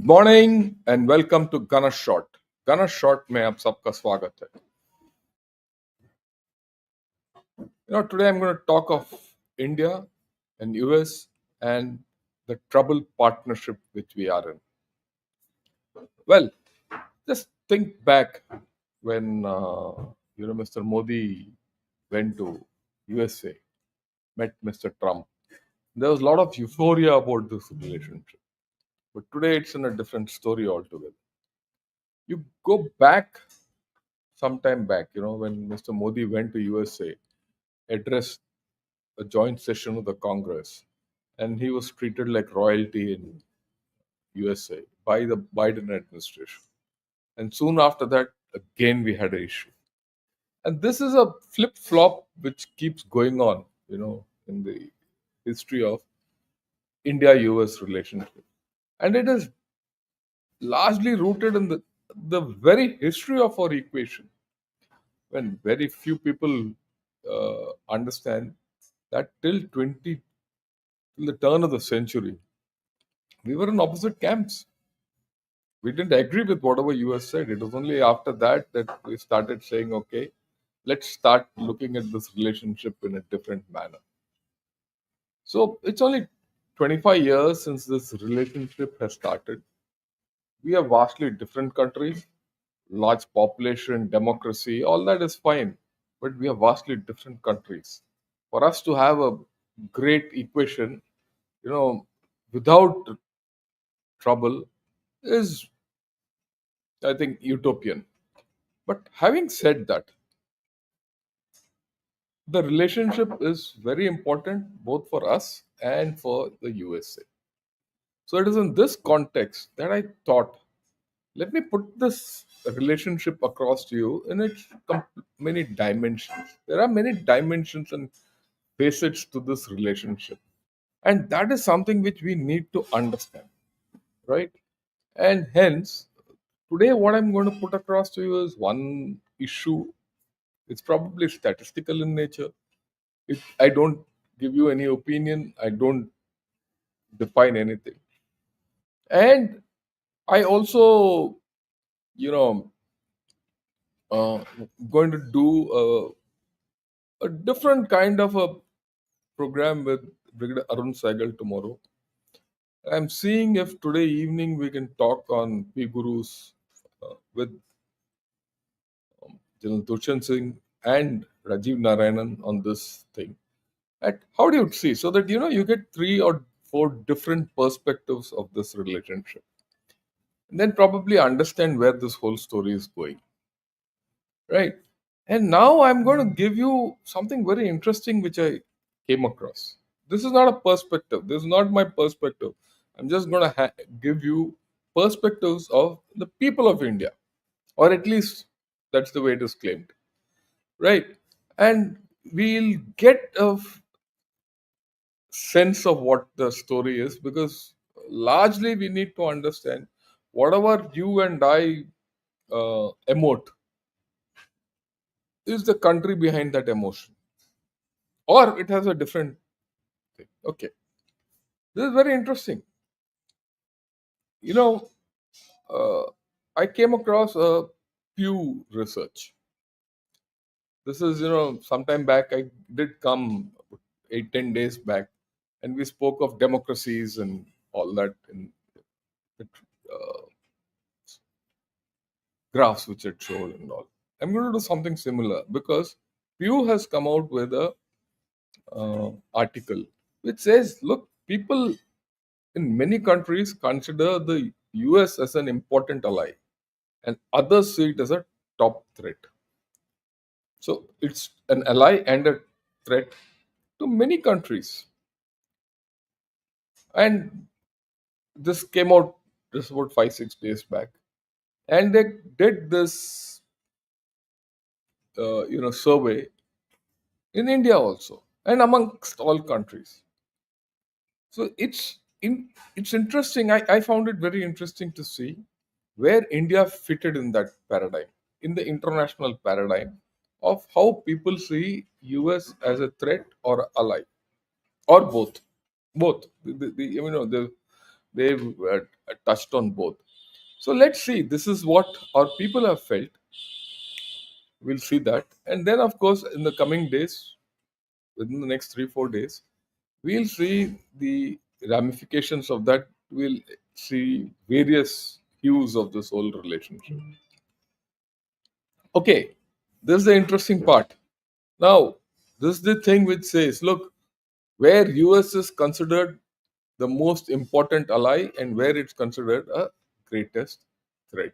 Morning and welcome to Ganesh shot. Ganesh shot में आप सबका स्वागत है। Today I'm going to talk of India and US and the troubled partnership which we are in. Well, just think back when Mr. Modi went to USA, met Mr. Trump. There was a lot of euphoria about this relationship, but today it's in a different story altogether. You go back some time back, when Mr. Modi went to USA, addressed a joint session of the Congress, and he was treated like royalty in USA by the Biden administration. And soon after that, again we had an issue. And this is a flip flop which keeps going on, in the history of India-US relationship, and it is largely rooted in the very history of our equation. When very few people understand that till the turn of the century, we were in opposite camps. We didn't agree with whatever US said. It was only after that that we started saying, okay, let's start looking at this relationship in a different manner. So it's only 25 years since this relationship has started. We are vastly different countries, large population, democracy, all that is fine. But we are vastly different countries. For us to have a great equation, without trouble is, I think, utopian. But having said that, the relationship is very important both for us and for the USA. So it is in this context that I thought, let me put this relationship across to you in its many dimensions. There are many dimensions and facets to this relationship. And that is something which we need to understand, right? And hence, today what I'm going to put across to you is one issue. It's probably statistical in nature. I don't give you any opinion, I don't define anything. And I also, you know, uh, going to do a different kind of a program with Brigadier Arun Saigal tomorrow. I'm seeing if today evening we can talk on P Gurus with General Dushan Singh and Rajiv Narayanan on this thing. And how do you see so that you get three or four different perspectives of this relationship, and then probably understand where this whole story is going, right? And now I'm going to give you something very interesting which I came across. This is not a perspective. This is not my perspective. I'm just going to give you perspectives of the people of India, or at least that's the way it is claimed, right? And we'll get a sense of what the story is, because largely we need to understand whatever you and I emote is the country behind that emotion, or it has a different thing. Okay, this is very interesting. You know, uh, I came across a Pew research. This is, sometime back. I did come 8-10 days back, and we spoke of democracies and all that in the graphs which it showed and all. I'm going to do something similar because Pew has come out with a article which says, look, people in many countries consider the US as an important ally, and others see it as a top threat. So it's an ally and a threat to many countries. And this came out just about 5-6 days back, and they did this survey in India also, and amongst all countries. So it's interesting. I found it very interesting to see where India fitted in that paradigm, in the international paradigm of how people see US as a threat or ally, or both. Both. they've touched on both. So let's see. This is what our people have felt. We'll see that, and then of course in the coming days, within the next 3 4 days, we'll see the ramifications of that. We'll see various hues of this whole relationship. Okay, this is the interesting part. Now, this is the thing which says, look, where US is considered the most important ally and where it's considered a greatest threat.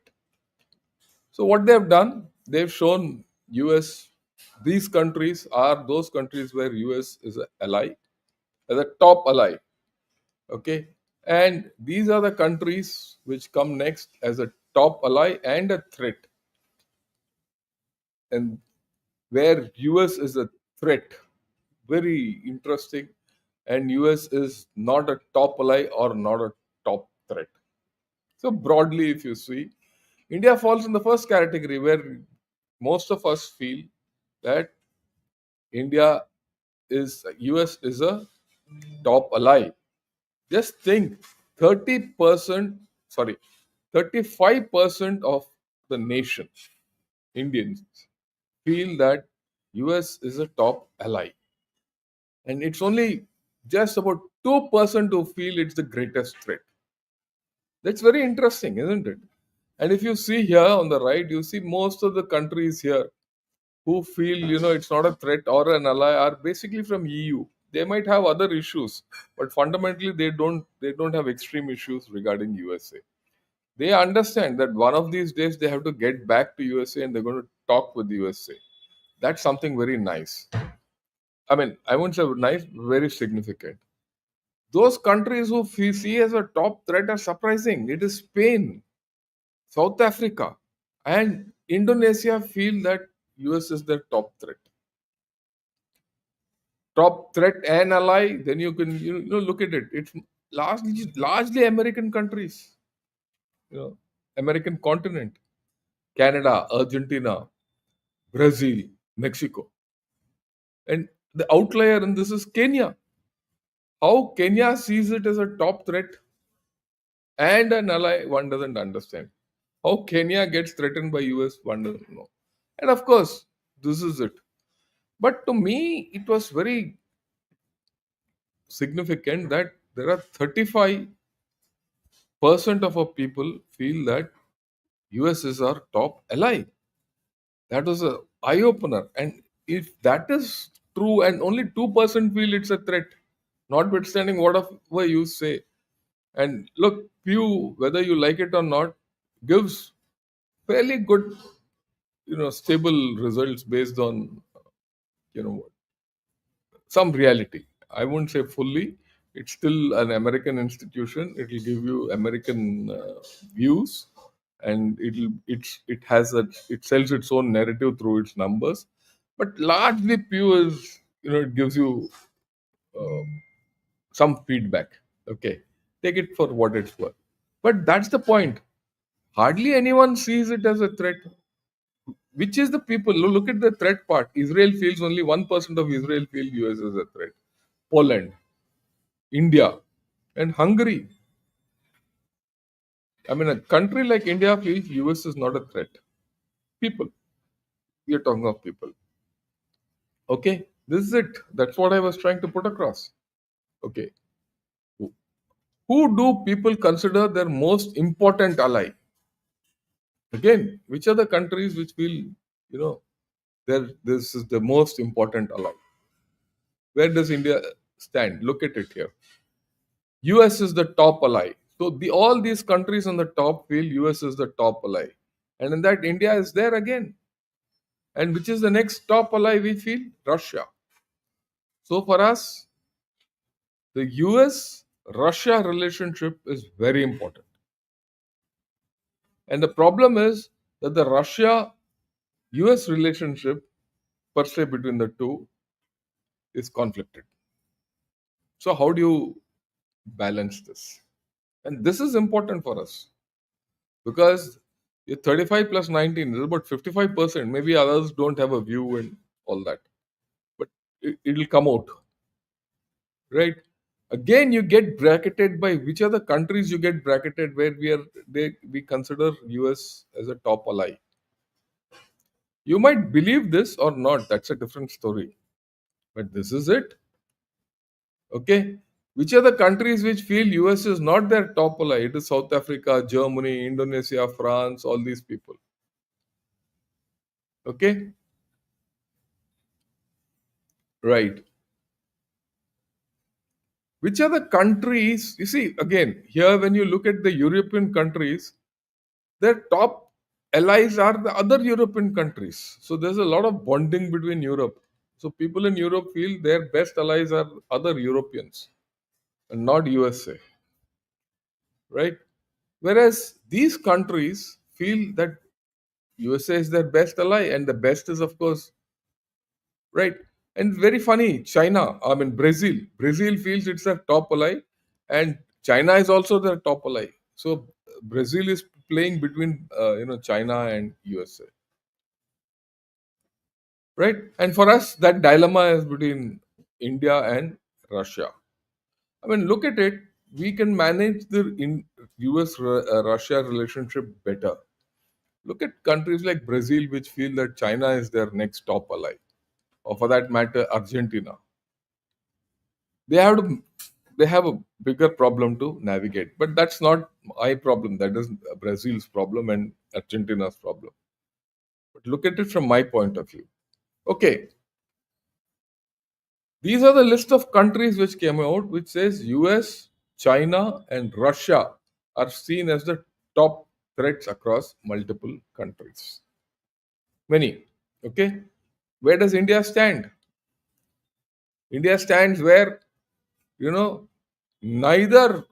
So what they have done, they've shown US, these countries are those countries where US is an ally, as a top ally. Okay. And these are the countries which come next as a top ally and a threat. And where US is a threat, very interesting. And US is not a top ally or not a top threat. So broadly, if you see, India falls in the first category where most of us feel that India is US is a top ally. Just think 30%, sorry, 35% of the nation, Indians, feel that US is a top ally. And it's only just about 2% who feel it's the greatest threat. That's very interesting, isn't it? And if you see here on the right, you see most of the countries here who feel it's not a threat or an ally are basically from EU. They might have other issues, but fundamentally they don't have extreme issues regarding USA. They understand that one of these days they have to get back to USA and they're going to talk with USA. That's something very nice. I mean, I wouldn't say nice, very significant. Those countries who see as a top threat are surprising. It is Spain, South Africa, and Indonesia feel that US is their top threat. Top threat and ally, then you can look at it. It's largely American countries, American continent, Canada, Argentina, Brazil, Mexico, and the outlier in this is Kenya. How Kenya sees it as a top threat and an ally, one doesn't understand. How Kenya gets threatened by US, one doesn't know. And of course, this is it. But to me, it was very significant that there are 35% of our people feel that US is our top ally. That was a eye opener. And if that is true, and only 2% feel it's a threat, notwithstanding whatever you say. And look, Pew, whether you like it or not, gives fairly good, stable results based on, you know, some reality. I wouldn't say fully. It's still an American institution. It will give you American views, and it sells its own narrative through its numbers. But largely, Pew is it gives you uh, some feedback. Okay, take it for what it's worth. But that's the point. Hardly anyone sees it as a threat. Which is the people? Look at the threat part. Israel feels only 1% of Israel feel US as a threat. Poland, India, and Hungary. I mean, a country like India feels US is not a threat. People. We are talking of people. Okay, this is it. That's what I was trying to put across. Okay. Who do people consider their most important ally? Again, which are the countries which feel, this is the most important ally? Where does India stand? Look at it here. US is the top ally. So all these countries on the top feel US is the top ally. And in that, India is there again. And which is the next top ally we feel? Russia. So for us, the US Russia relationship is very important. And the problem is that the Russia US relationship, per se, between the two is conflicted. So, how do you balance this? And this is important for us because 35 plus 19 is about 55%. Maybe others don't have a view and all that, but it will come out, right? Again, you get bracketed by which are the countries you get bracketed where we consider US as a top ally. You might believe this or not, that's a different story. But this is it. Okay. Which are the countries which feel US is not their top ally? It is South Africa, Germany, Indonesia, France, all these people. Okay. Right. Which are the countries? You see, again, here when you look at the European countries, their top allies are the other European countries. So there's a lot of bonding between Europe. So people in Europe feel their best allies are other Europeans and not USA, right? Whereas these countries feel that USA is their best ally, and the best is, of course, right. And very funny, China, I mean, Brazil feels it's their top ally, and China is also their top ally. So Brazil is playing between, China and USA, right? And for us, that dilemma is between India and Russia. I mean, look at it. We can manage the US Russia relationship better. Look at countries like Brazil, which feel that China is their next top ally, or for that matter, Argentina. They have to, they have a bigger problem to navigate, but that's not my problem. That is Brazil's problem and Argentina's problem. But look at it from my point of view. Okay, these are the list of countries which came out, which says US, China, and Russia are seen as the top threats across multiple countries. Many. Okay. Where does India stand? India stands where, you know, neither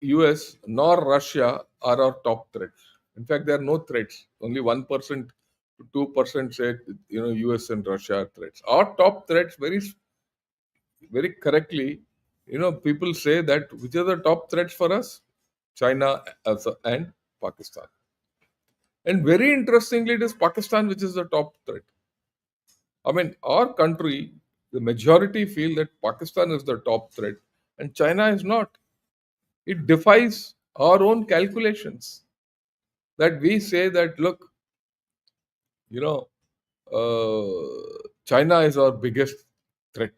US nor Russia are our top threats. In fact, there are no threats. Only 1% to 2% say, US and Russia are threats. Our top threats, very correctly, people say that which are the top threats for us? China and Pakistan. And very interestingly, it is Pakistan which is the top threat. I mean, our country, the majority feel that Pakistan is the top threat and China is not. It defies our own calculations that we say that, look, you know, China is our biggest threat,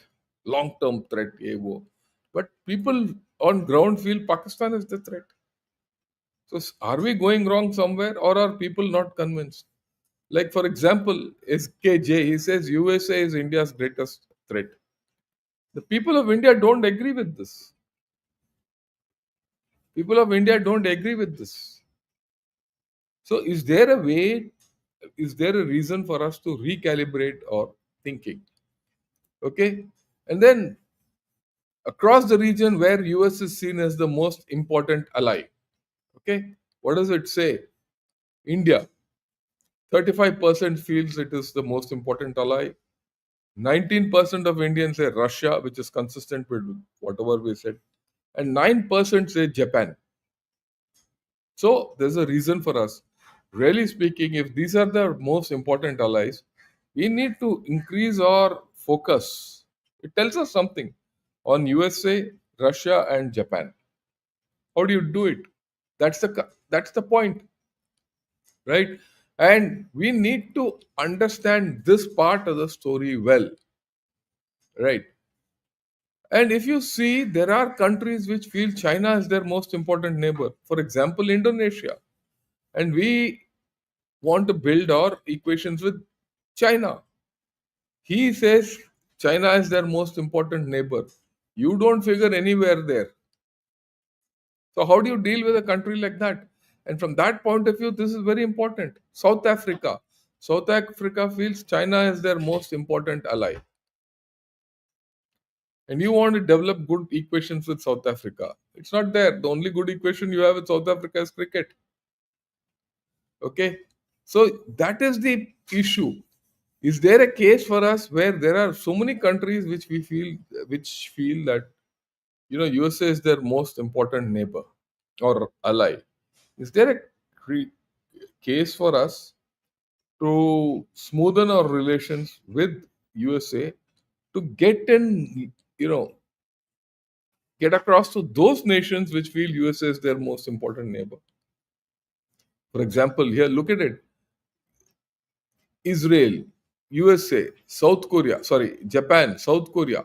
long term threat. But people on ground feel Pakistan is the threat. So are we going wrong somewhere or are people not convinced? Like, for example, SKJ, he says USA is India's greatest threat. The people of India don't agree with this. People of India don't agree with this. So, is there a reason for us to recalibrate our thinking? Okay. And then across the region where US is seen as the most important ally. Okay. What does it say? India. 35% feels it is the most important ally. 19% of Indians say Russia, which is consistent with whatever we said. And 9% say Japan. So there's a reason for us. Really speaking, if these are the most important allies, we need to increase our focus. It tells us something on USA, Russia, and Japan. How do you do it? That's the point, right? And we need to understand this part of the story well, right? And if you see, there are countries which feel China is their most important neighbor. For example, Indonesia. And we want to build our equations with China. He says China is their most important neighbor. You don't figure anywhere there. So, how do you deal with a country like that? And from that point of view, this is very important. South Africa. South Africa feels China is their most important ally. And you want to develop good equations with South Africa. It's not there. The only good equation you have with South Africa is cricket. Okay. So that is the issue. Is there a case for us where there are so many countries which feel that USA is their most important neighbor or ally? Is there a case for us to smoothen our relations with USA to get in, get across to those nations which feel USA is their most important neighbor. For example, here, look at it. Israel, USA, South Korea, sorry, Japan, South Korea,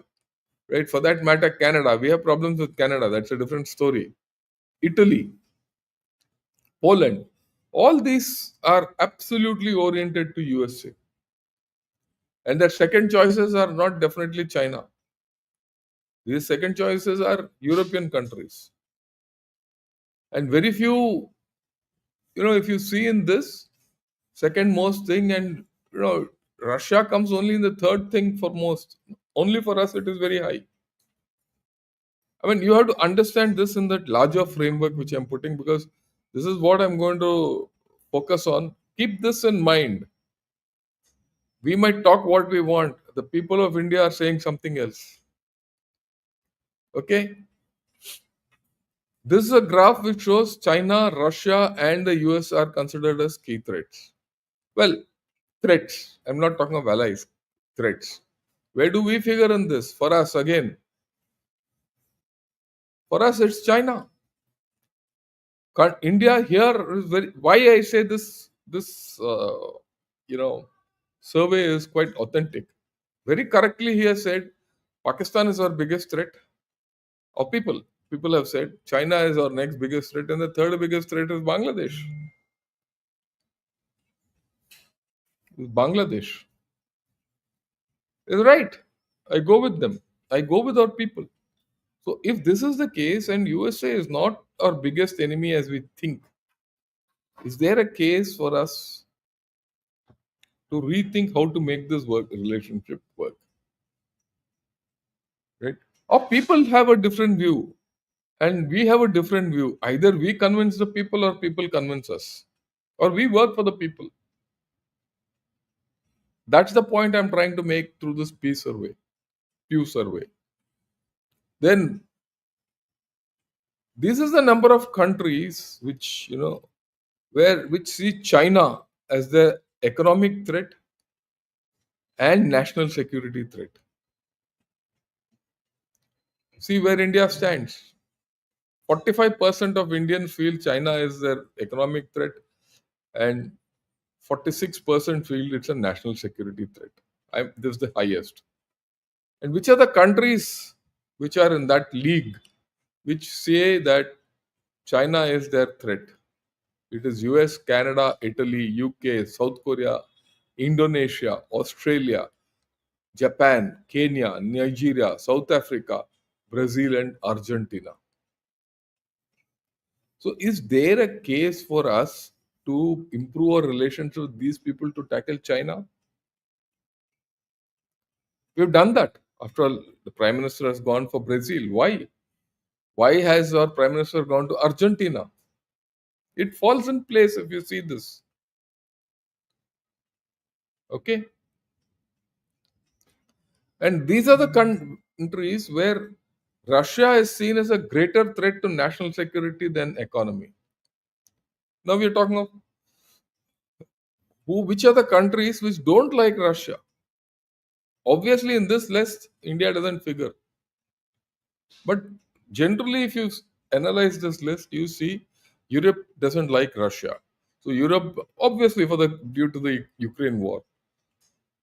right? For that matter, Canada. We have problems with Canada. That's a different story. Italy, Poland. All these are absolutely oriented to USA. And their second choices are not definitely China. These second choices are European countries. And very few, if you see in this second most thing, and Russia comes only in the third thing for most. Only for us, it is very high. I mean, you have to understand this in that larger framework which I'm putting, because this is what I'm going to focus on. Keep this in mind. We might talk what we want. The people of India are saying something else. Okay? This is a graph which shows China, Russia, and the US are considered as key threats. Well, threats. I'm not talking of allies. Threats. Where do we figure in this? For us, again, for us, it's China. India here is very. Why I say this you know survey is quite authentic. Very correctly, he has said Pakistan is our biggest threat. Or people have said China is our next biggest threat, and the third biggest threat is Bangladesh. Bangladesh is right. I go with them. I go with our people. So if this is the case, and USA is not our biggest enemy as we think, is there a case for us to rethink how to make this work relationship work? Right? Or people have a different view, and we have a different view. Either we convince the people or people convince us, or we work for the people. That's the point I'm trying to make through this Pew survey. Then this is the number of countries which which see China as the economic threat and national security threat. See where India stands. 45% of Indians feel China is their economic threat, and 46% feel it's a national security threat. This is the highest. And which are the countries which are in that league which say that China is their threat? It is US, Canada, Italy, UK, South Korea, Indonesia, Australia, Japan, Kenya, Nigeria, South Africa, Brazil, and Argentina. So, is there a case for us to improve our relationship with these people to tackle China? We've done that. After all, the Prime Minister has gone for Brazil. Why? Why has our Prime Minister gone to Argentina? It falls in place if you see this. Okay? And these are the countries where Russia is seen as a greater threat to national security than economy. Now we're talking of which are the countries which don't like Russia. Obviously, in this list, India doesn't figure. But generally, if you analyze this list, you see Europe doesn't like Russia. So Europe, obviously, due to the Ukraine war.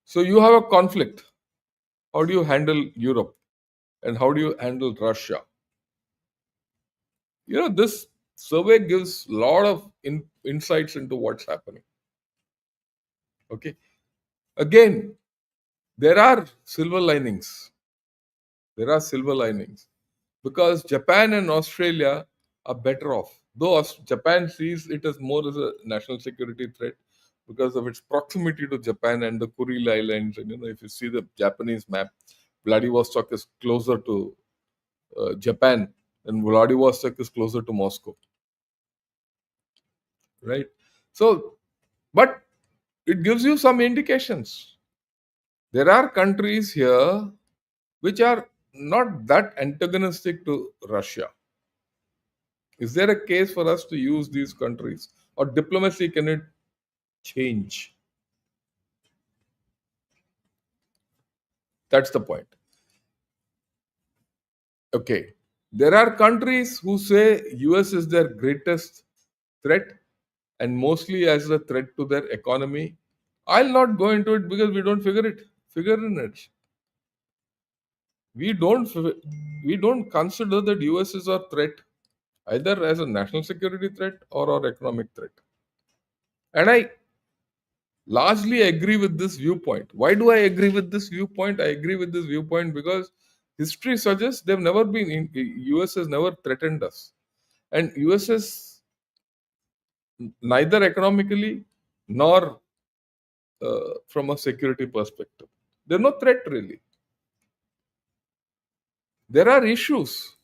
So you have a conflict. How do you handle Europe, and how do you handle Russia? This survey gives a lot of insights into what's happening. Okay. Again, there are silver linings. There are silver linings because Japan and Australia are better off. Though Japan sees it as more as a national security threat because of its proximity to Japan and the Kuril Islands. And if you see the Japanese map, Vladivostok is closer to Japan, and Vladivostok is closer to Moscow. Right? So, but it gives you some indications. There are countries here which are not that antagonistic to Russia. Is there a case for us to use these countries? Or diplomacy can it change? That's the point. Okay. There are countries who say US is their greatest threat and mostly as a threat to their economy. I'll not go into it because we don't figure in it. We don't fi- we don't consider that US is a threat either as a national security threat or our economic threat. And I largely agree with this viewpoint. Why do I agree with this viewpoint? I agree with this viewpoint because history suggests they've never been in, US has never threatened us. And US is neither economically nor from a security perspective. There's no threat really. There are issues.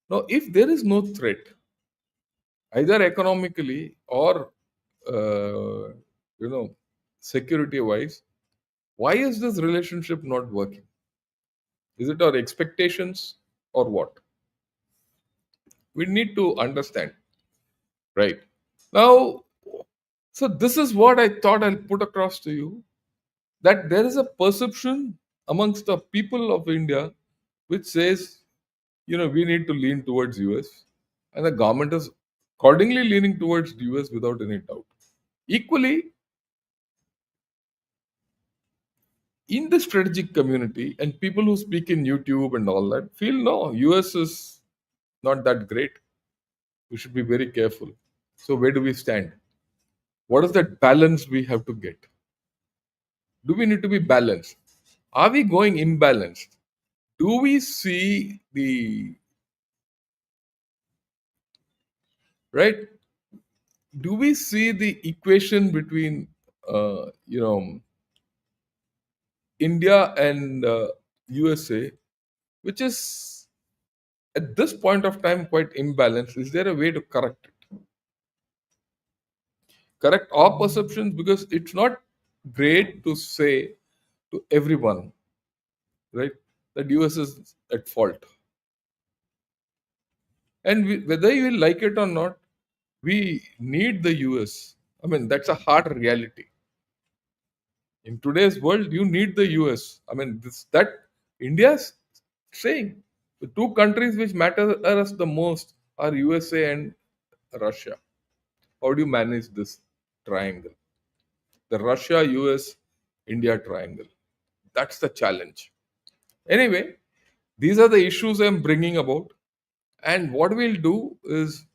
Now, if there is no threat, either economically or uh, you know security wise, why is this relationship not working? Is it our expectations or what? We need to understand, right? Now, so this is what I thought I'll put across to you, that there is a perception amongst the people of India which says, we need to lean towards US, and the government is accordingly leaning towards US without any doubt. Equally, in the strategic community and people who speak in YouTube and all that feel no, US is not that great. We should be very careful. So where do we stand? What is that balance we have to get? Do we need to be balanced? Are we going imbalanced? Do we see the right? Do we see the equation between India and USA, which is at this point of time quite imbalanced? Is there a way to correct it? Correct our perceptions, because it's not great to say to everyone, right, that US is at fault. And whether you like it or not, we need the US. I mean, that's a hard reality. In today's world, you need the US. I mean, that India's saying the two countries which matter us the most are USA and Russia. How do you manage this triangle? The Russia, US, India triangle. That's the challenge. Anyway, these are the issues I'm bringing about. And what we'll do is,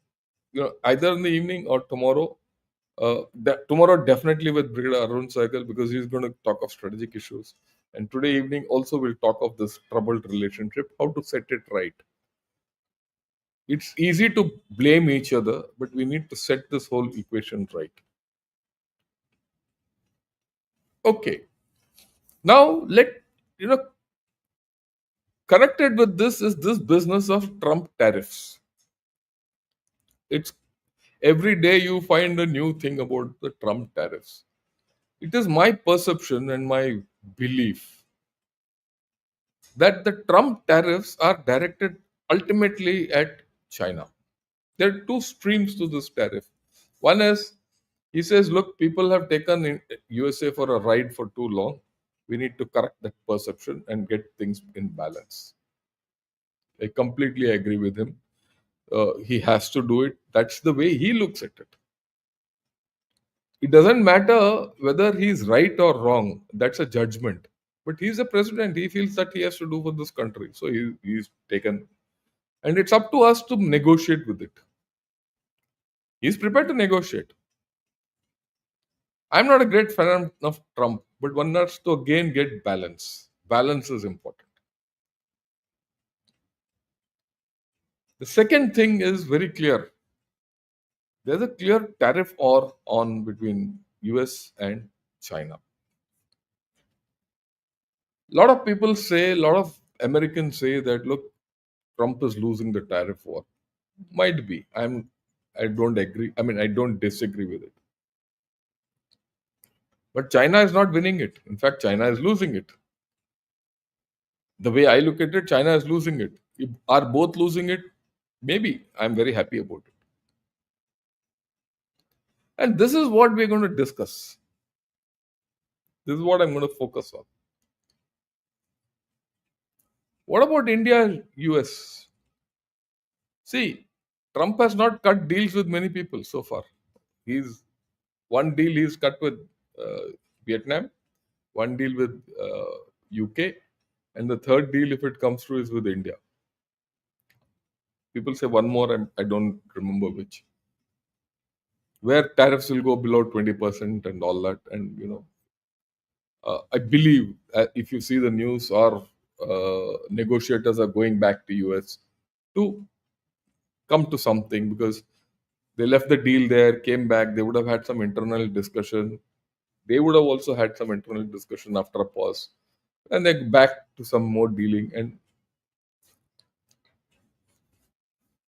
either in the evening or tomorrow, tomorrow definitely with Brigadier Arun Cycle, because he's going to talk of strategic issues. And today evening also we'll talk of this troubled relationship, how to set it right. It's easy to blame each other, but we need to set this whole equation right. Okay. Now connected with this is this business of Trump tariffs. It's every day you find a new thing about the Trump tariffs. It is my perception and my belief that the Trump tariffs are directed ultimately at China. There are two streams to this tariff. One is he says, look, people have taken USA for a ride for too long. We need to correct that perception and get things in balance. I completely agree with him. He has to do it. That's the way he looks at it. It doesn't matter whether he's right or wrong. That's a judgment. But he's a president. He feels that he has to do for this country. So he's taken. And it's up to us to negotiate with it. He's prepared to negotiate. I'm not a great fan of Trump, but one has to again get balance. Balance is important. The second thing is very clear. There's a clear tariff war on between US and China. A lot of people say, a lot of Americans say that look, Trump is losing the tariff war. Might be. I don't agree. I mean, I don't disagree with it. But China is not winning it. In fact, China is losing it. The way I look at it, China is losing it. If are both losing it, maybe I'm very happy about it. And this is what we're going to discuss. This is what I'm going to focus on. What about India and US? See, Trump has not cut deals with many people so far. He's one deal he's cut with Vietnam, one deal with UK, and the third deal, if it comes through, is with India. People say one more, I don't remember which, where tariffs will go below 20% and all that. And I believe if you see the news, our negotiators are going back to US to come to something, because they left the deal there, came back. They would have had some internal discussion. They would have also had some internal discussion after a pause, and then back to some more dealing. And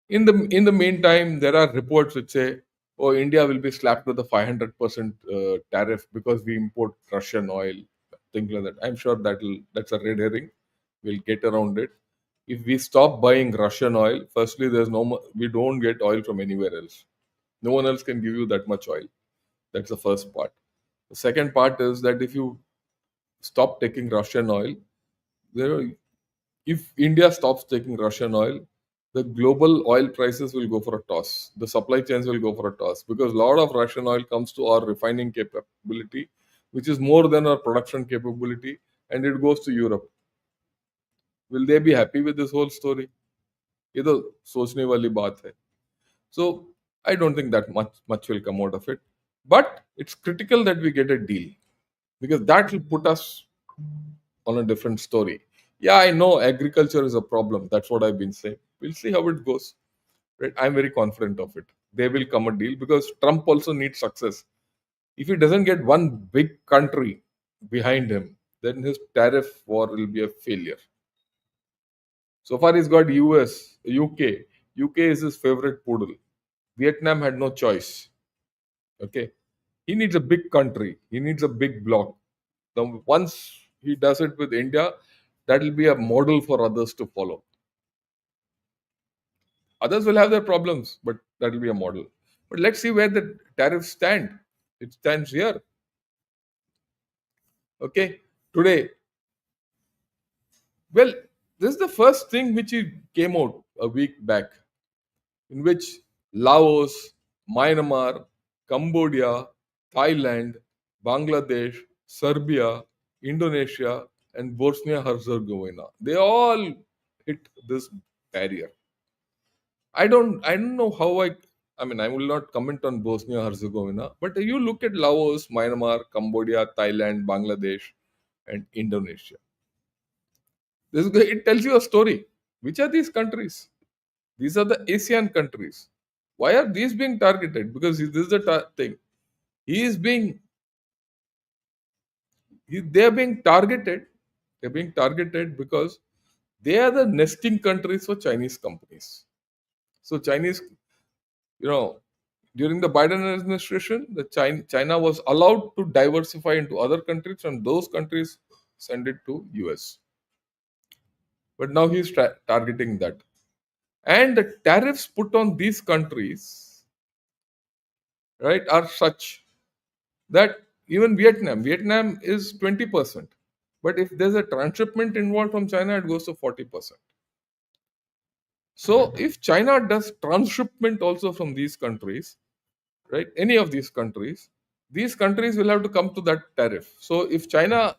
in the meantime, there are reports which say, "Oh, India will be slapped with a 500% tariff because we import Russian oil," things like that. I'm sure that's a red herring. We'll get around it. If we stop buying Russian oil, firstly, there's no we don't get oil from anywhere else. No one else can give you that much oil. That's the first part. The second part is that if you stop taking Russian oil, there if India stops taking Russian oil, the global oil prices will go for a toss. The supply chains will go for a toss, because a lot of Russian oil comes to our refining capability, which is more than our production capability, and it goes to Europe. Will they be happy with this whole story? ये तो सोचने वाली बात है. So I don't think that much will come out of it. But it's critical that we get a deal, because that will put us on a different story. Yeah, I know agriculture is a problem. That's what I've been saying. We'll see how it goes. Right? I'm very confident of it. There will come a deal, because Trump also needs success. If he doesn't get one big country behind him, then his tariff war will be a failure. So far, he's got US, UK. UK is his favorite poodle. Vietnam had no choice. Okay. He needs a big country. He needs a big bloc. Now, once he does it with India, that will be a model for others to follow. Others will have their problems, but that will be a model. But let's see where the tariffs stand. It stands here. Okay. Today, well, this is the first thing which came out a week back, in which Laos, Myanmar, Cambodia, Thailand, Bangladesh, Serbia, Indonesia, and Bosnia Herzegovina, they all hit this barrier. I don't know how I mean, I will not comment on Bosnia Herzegovina, but you look at Laos, Myanmar, Cambodia, Thailand, Bangladesh, and Indonesia. It tells you a story. Which are these countries? These are the ASEAN countries. Why are these being targeted? Because this is the thing. He is being they are being targeted. They're being targeted because they are the nesting countries for Chinese companies. So Chinese, you know, during the Biden administration, China was allowed to diversify into other countries, and those countries send it to US. But now he's targeting that, and the tariffs put on these countries, right, are such that even Vietnam is 20%. But if there's a transshipment involved from China, it goes to 40%. So if China does transshipment also from these countries, right, any of these countries will have to come to that tariff. So if China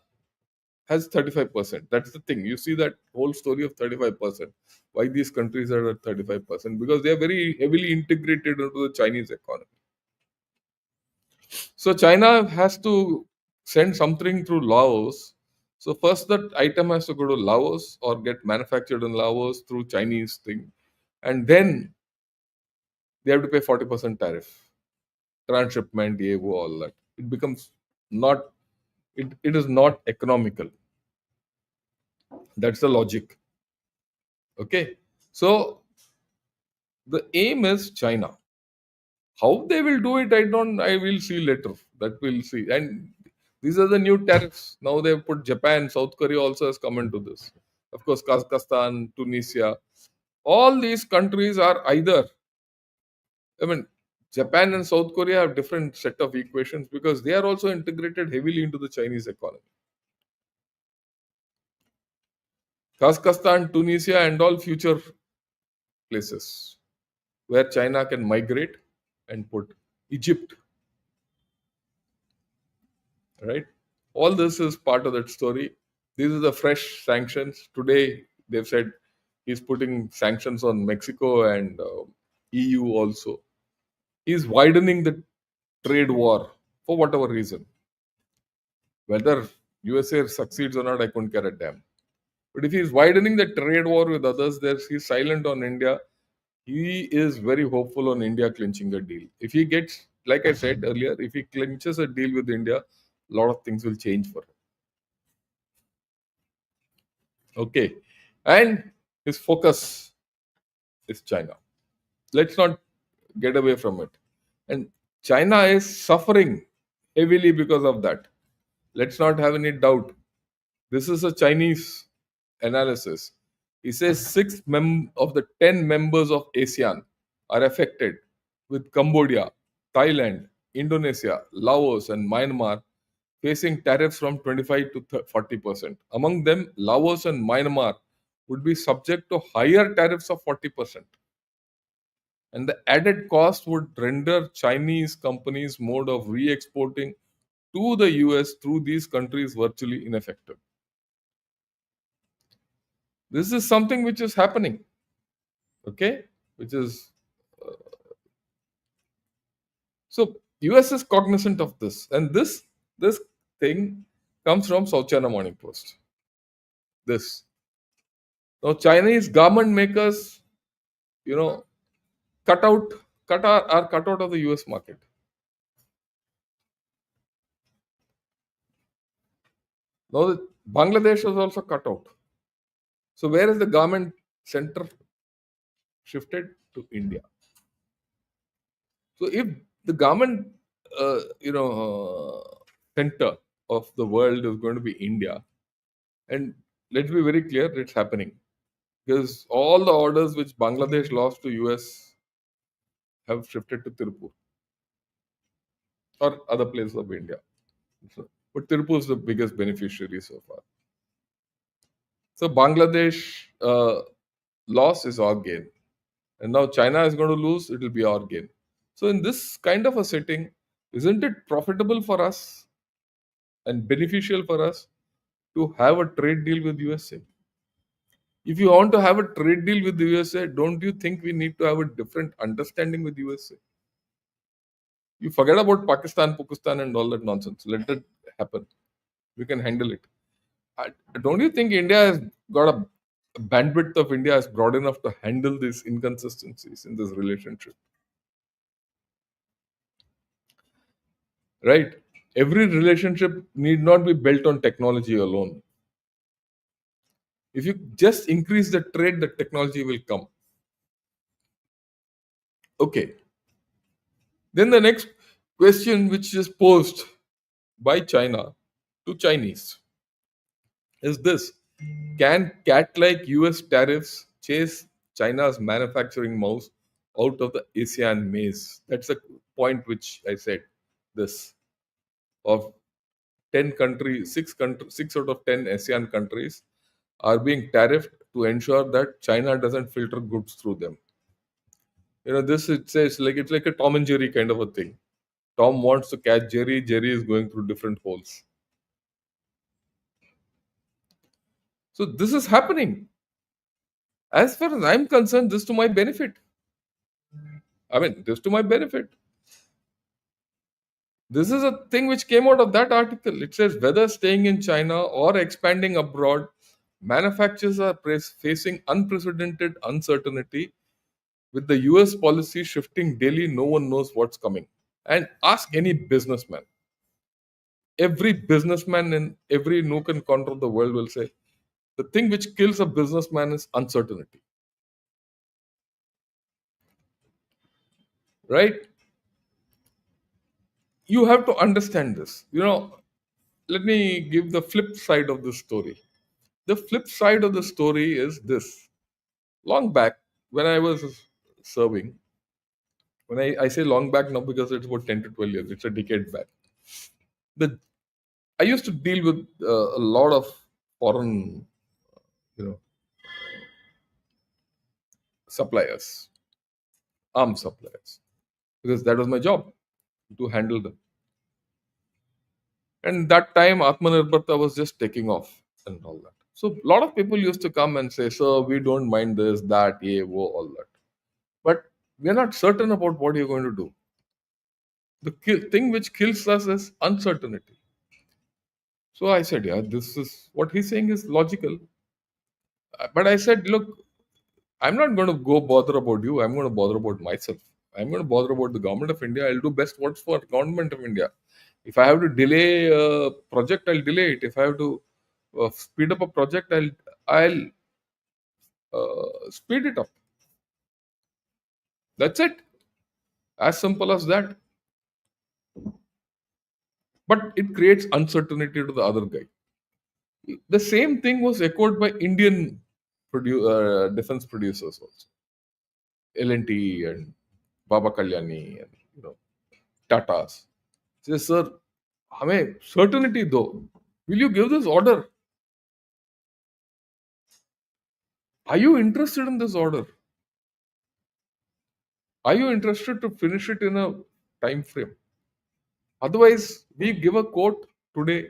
has 35%, that's the thing. You see that whole story of 35%. Why these countries are at 35%? Because they are very heavily integrated into the Chinese economy. So China has to send something through Laos. So first that item has to go to Laos or get manufactured in Laos through Chinese thing. And then they have to pay 40% tariff. Transshipment, EVO, all that. It becomes not it is not economical. That's the logic. Okay. So the aim is China. How they will do it, I will see later. That we'll see. And these are the new tariffs. Now they've put Japan, South Korea also has come into this. Of course, Kazakhstan, Tunisia. All these countries are either, I mean, Japan and South Korea have different set of equations because they are also integrated heavily into the Chinese economy. Kazakhstan, Tunisia, and all future places. where China can migrate and put Egypt, right? All this is part of that story. These are the fresh sanctions. Today, they've said he's putting sanctions on Mexico and EU also. He's widening the trade war for whatever reason. Whether USA succeeds or not, I couldn't care a damn. But if he's widening the trade war with others, he's silent on India. He is very hopeful on India clinching a deal. If he gets, like I said earlier, if he clinches a deal with India, a lot of things will change for him. Okay. And his focus is China. Let's not get away from it. And China is suffering heavily because of that. Let's not have any doubt. This is a Chinese analysis. He says of the 10 members of ASEAN are affected, with Cambodia, Thailand, Indonesia, Laos, and Myanmar facing tariffs from 25 to 40%. Among them, Laos and Myanmar would be subject to higher tariffs of 40%. And the added cost would render Chinese companies' mode of re exporting to the US through these countries virtually ineffective. This is something which is happening, okay? Which is so US is cognizant of this, and this thing comes from South China Morning Post. This now Chinese garment makers, you know, cut out are cut out of the US market. Now Bangladesh was also cut out. So where is the garment center shifted to India? So if the garment, center of the world is going to be India, and let's be very clear, it's happening because all the orders which Bangladesh lost to US have shifted to Tirupur or other places of India. But Tirupur is the biggest beneficiary so far. So Bangladesh loss is our gain, and now China is going to lose; it will be our gain. So in this kind of a setting, isn't it profitable for us and beneficial for us to have a trade deal with USA? If you want to have a trade deal with the USA, don't you think we need to have a different understanding with USA? You forget about Pakistan, and all that nonsense. Let it happen. We can handle it. Don't you think India has got a bandwidth of India is broad enough to handle these inconsistencies in this relationship? Right? Every relationship need not be built on technology alone. If you just increase the trade, the technology will come. Okay. Then the next question, which is posed by China to Chinese, is this: can cat like US tariffs chase China's manufacturing mouse out of the ASEAN maze? That's the point which I said. This of 10 countries, 6 out of 10 ASEAN countries are being tariffed to ensure that China doesn't filter goods through them. This it says like it's like a Tom and Jerry kind of a thing. Tom wants to catch Jerry, Jerry is going through different holes. So this is happening. As far as I'm concerned, this to my benefit. I mean, this to my benefit. This is a thing which came out of that article. It says whether staying in China or expanding abroad, manufacturers are facing unprecedented uncertainty. With the US policy shifting daily, no one knows what's coming. And ask any businessman. Every businessman in every nook and corner of the world will say the thing which kills a businessman is uncertainty. Right? You have to understand this. Let me give the flip side of the story. The flip side of the story is this. Long back, when I was serving, when I say long back now because it's about 10 to 12 years, it's a decade back. The I used to deal with a lot of foreign, you know, suppliers. arms suppliers, because that was my job to handle them. And that time, Atmanirbharta was just taking off and all that. So a lot of people used to come and say, "Sir, we don't mind this, that, yeah, wo, all that." But we're not certain about what you're going to do. The thing which kills us is uncertainty. So I said, yeah, this is what he's saying is logical. But I said, look, I'm not going to go bother about you. I'm going to bother about myself. I'm going to bother about the government of India. I'll do best what's for government of India. If I have to delay a project, I'll delay it. If I have to speed up a project, I'll speed it up. That's it. As simple as that. But it creates uncertainty to the other guy. The same thing was echoed by Indian defense producers also. L&T and Baba Kalyani and Tatas. Says, sir, हमें certainty दो. Will you give this order? Are you interested in this order? Are you interested to finish it in a time frame? Otherwise, we give a quote today.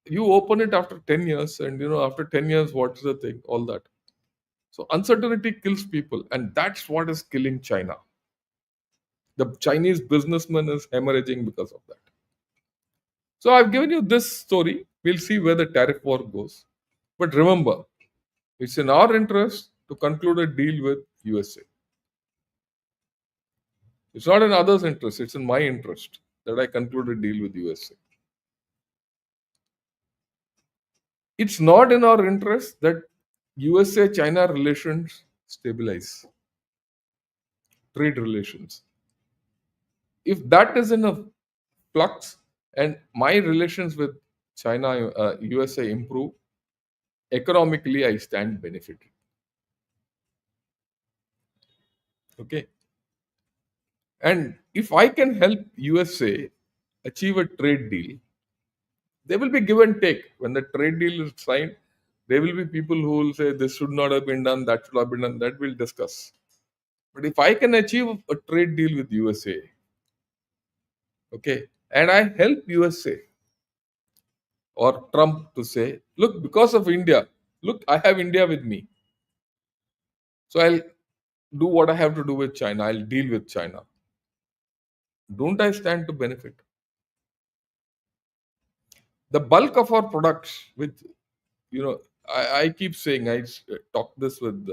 You open it after 10 years, and after 10 years, what's the thing? All that. So uncertainty kills people, and that's what is killing China. The Chinese businessman is hemorrhaging because of that. So I've given you this story. We'll see where the tariff war goes. But remember, it's in our interest to conclude a deal with USA. It's not in others' interest, it's in my interest that I conclude a deal with USA. It's not in our interest that USA China relations stabilize, trade relations. If that is in a flux and my relations with China, USA improve, economically I stand benefited. Okay. And if I can help USA achieve a trade deal, there will be give and take. When the trade deal is signed, there will be people who will say this should not have been done, that should have been done, that we'll discuss. But if I can achieve a trade deal with USA, okay, and I help USA or Trump to say, look, because of India, look, I have India with me. So I'll do what I have to do with China. I'll deal with China. Don't I stand to benefit? The bulk of our products, with I keep saying, talked this with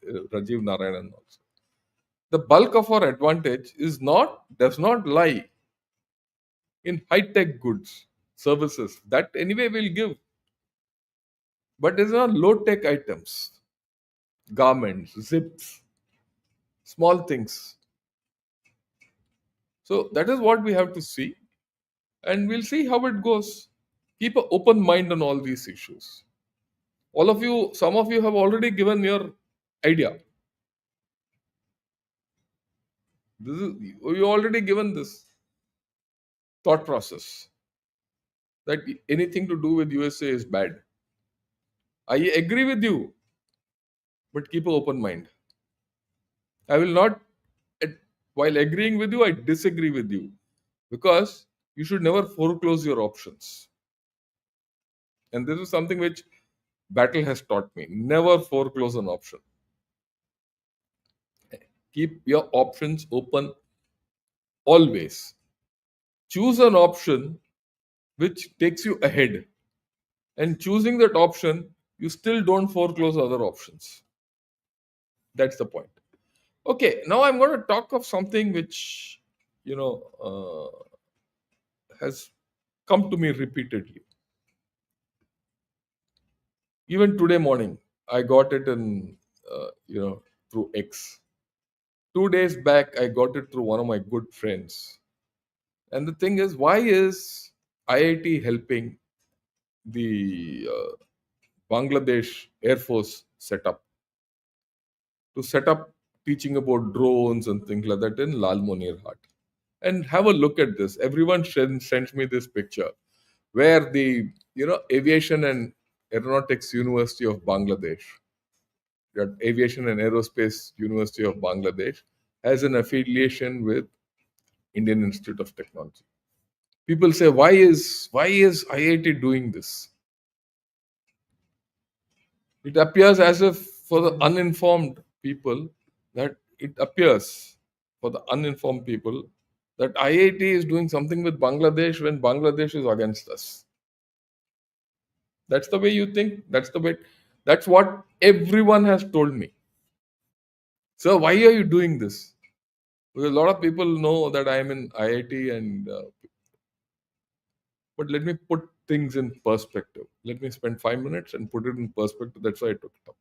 Rajiv Narayanan also. The bulk of our advantage does not lie in high tech goods, services that anyway will give, but it's on low tech items, garments, zips, small things. So that is what we have to see, and we'll see how it goes. Keep an open mind on all these issues. All of you, some of you have already given your idea. This is you already given this thought process that anything to do with USA is bad. I agree with you, but keep an open mind. I will not, while agreeing with you, I disagree with you because you should never foreclose your options. And this is something which battle has taught me. Never foreclose an option. Keep your options open always. Choose an option which takes you ahead. And choosing that option, you still don't foreclose other options. That's the point. Okay, now I'm going to talk of something which, has come to me repeatedly. Even today morning, I got it through X. 2 days back, I got it through one of my good friends. And the thing is, why is IIT helping the Bangladesh Air Force set up teaching about drones and things like that in Lalmonirhat? And have a look at this. Everyone sends me this picture where the Aviation and Aeronautics University of Bangladesh, that Aviation and Aerospace University of Bangladesh, has an affiliation with Indian Institute of Technology. People say, why is IIT doing this? It appears as if for the uninformed people that it appears for the uninformed people that IIT is doing something with Bangladesh when Bangladesh is against us. That's the way you think. That's what everyone has told me. So why are you doing this? Because a lot of people know that I am in IIT, and but let me put things in perspective. Let me spend 5 minutes and put it in perspective. That's why I took it up.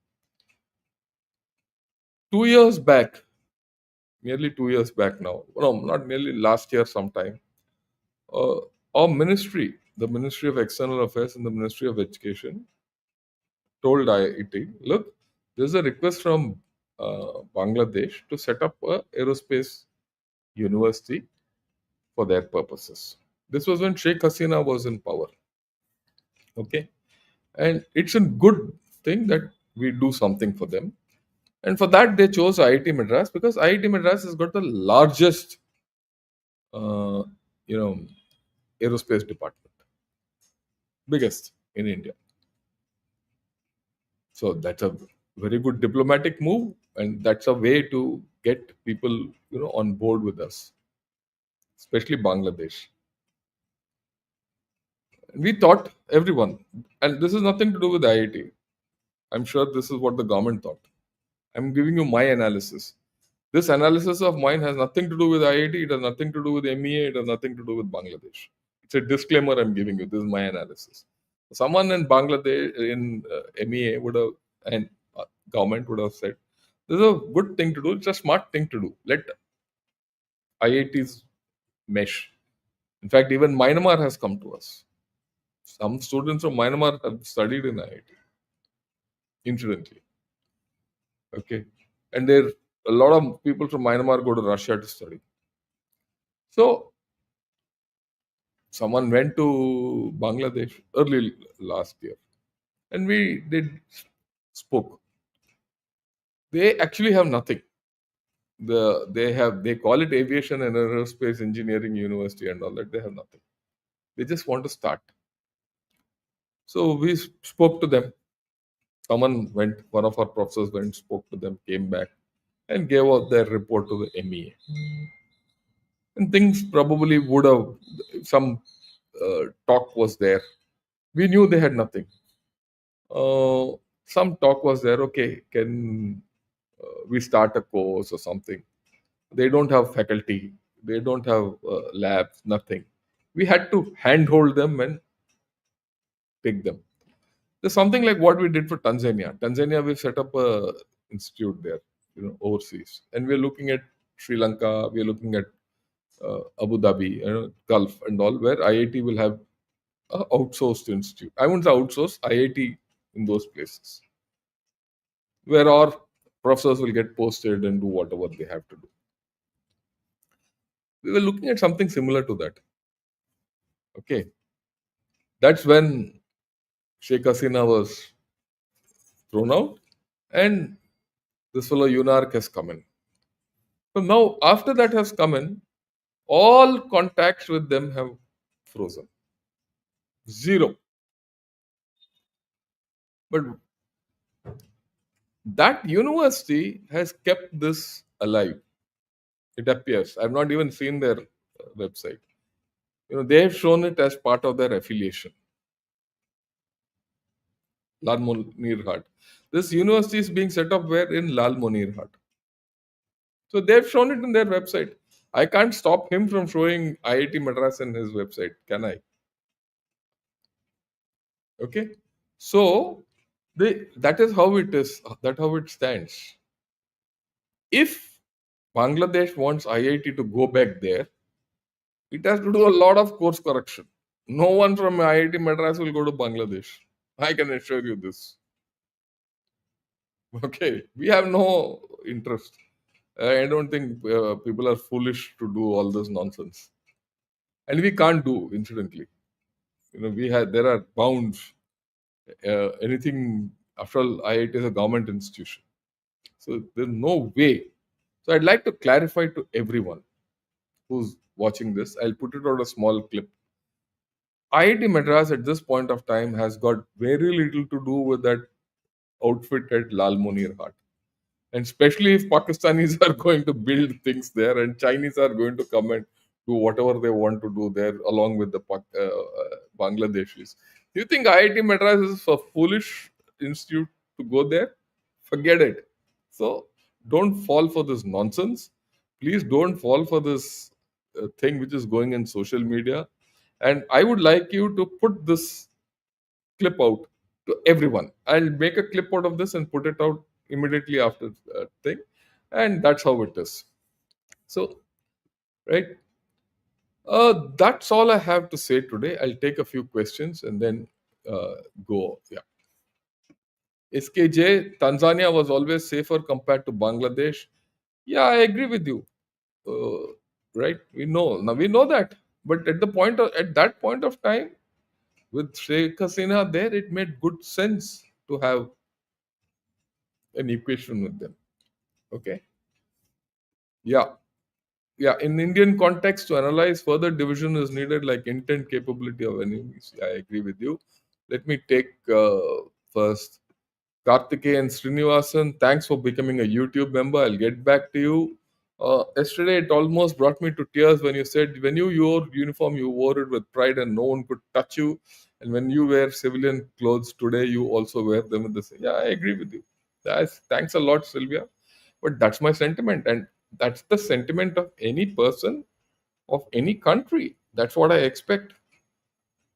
2 years back, nearly 2 years back now. No, not nearly, last year sometime. Uh, our ministry, the Ministry of External Affairs and the Ministry of Education, told IIT, look, there's a request from Bangladesh to set up a aerospace university for their purposes. This was when Sheikh Hasina was in power. Okay, and it's a good thing that we do something for them. And for that, they chose IIT Madras because IIT Madras has got the largest, uh, you know, aerospace department, biggest in India. So that's a very good diplomatic move, and that's a way to get people, on board with us, especially Bangladesh. We thought everyone, and this is nothing to do with IIT. I'm sure this is what the government thought. I'm giving you my analysis. This analysis of mine has nothing to do with IIT. It has nothing to do with MEA. It has nothing to do with Bangladesh. It's a disclaimer I'm giving you. This is my analysis. Someone in Bangladesh, in MEA, would have, and government would have said, this is a good thing to do. It's a smart thing to do. Let IITs mesh. In fact, even Myanmar has come to us. Some students from Myanmar have studied in IIT, incidentally. Okay. And there a lot of people from Myanmar go to Russia to study. So someone went to Bangladesh early last year, and we did spoke. They actually have nothing. They call it aviation and aerospace engineering university and all that. They have nothing. They just want to start. So we spoke to them. Someone went. One of our professors went, spoke to them, came back, and gave out their report to the MEA. And things probably would have, some talk was there. We knew they had nothing. Some talk was there. Okay, can we start a course or something? They don't have faculty. They don't have labs. Nothing. We had to handhold them and take them. There's something like what we did for Tanzania. Tanzania, we set up a institute there, overseas, and we're looking at Sri Lanka. We're looking at Abu Dhabi, Gulf, and all, where IIT will have a outsourced institute. I won't say outsourced, IIT in those places, where our professors will get posted and do whatever they have to do. We were looking at something similar to that. Okay, that's when Sheikh Hasina was thrown out, and this fellow Yunark has come in. So now, after that has come in, all contacts with them have frozen. Zero. But that university has kept this alive. It appears. I've not even seen their website. They have shown it as part of their affiliation. Lal Monirhat. This university is being set up where? In Lal Monirhat. So they've shown it in their website. I can't stop him from showing IIT Madras in his website, can I? Okay. So that is how it is. That's how it stands. If Bangladesh wants IIT to go back there, it has to do a lot of course correction. No one from IIT Madras will go to Bangladesh. I can assure you this. Okay, we have no interest. I don't think people are foolish to do all this nonsense, and we can't do. Incidentally, we have there are bounds. Anything, after all, IIT is a government institution, so there's no way. So I'd like to clarify to everyone who's watching this. I'll put it on a small clip. IIT Madras at this point of time has got very little to do with that outfit at Lal Munir Ghat. And especially if Pakistanis are going to build things there and Chinese are going to come and do whatever they want to do there along with the Bangladeshis. Do you think IIT Madras is a foolish institute to go there? Forget it. So don't fall for this nonsense. Please don't fall for this thing which is going in social media. And I would like you to put this clip out to everyone. I'll make a clip out of this and put it out immediately after the thing. And that's how it is. So, right. That's all I have to say today. I'll take a few questions and then go. Yeah. SKJ, Tanzania was always safer compared to Bangladesh. Yeah, I agree with you. Right? We know now. We know that, but at that point of time, with Sheikh Hasina there, it made good sense to have an equation with them. Okay. Yeah. Yeah. In Indian context, to analyze further division is needed, like intent capability of enemies. Yeah, I agree with you. Let me take first Kartikeya and Srinivasan. Thanks for becoming a YouTube member. I'll get back to you. Yesterday, it almost brought me to tears when you said, when you wore uniform, you wore it with pride and no one could touch you. And when you wear civilian clothes today, you also wear them with the same. Yeah, I agree with you. Thanks a lot, Sylvia. But that's my sentiment. And that's the sentiment of any person of any country. That's what I expect.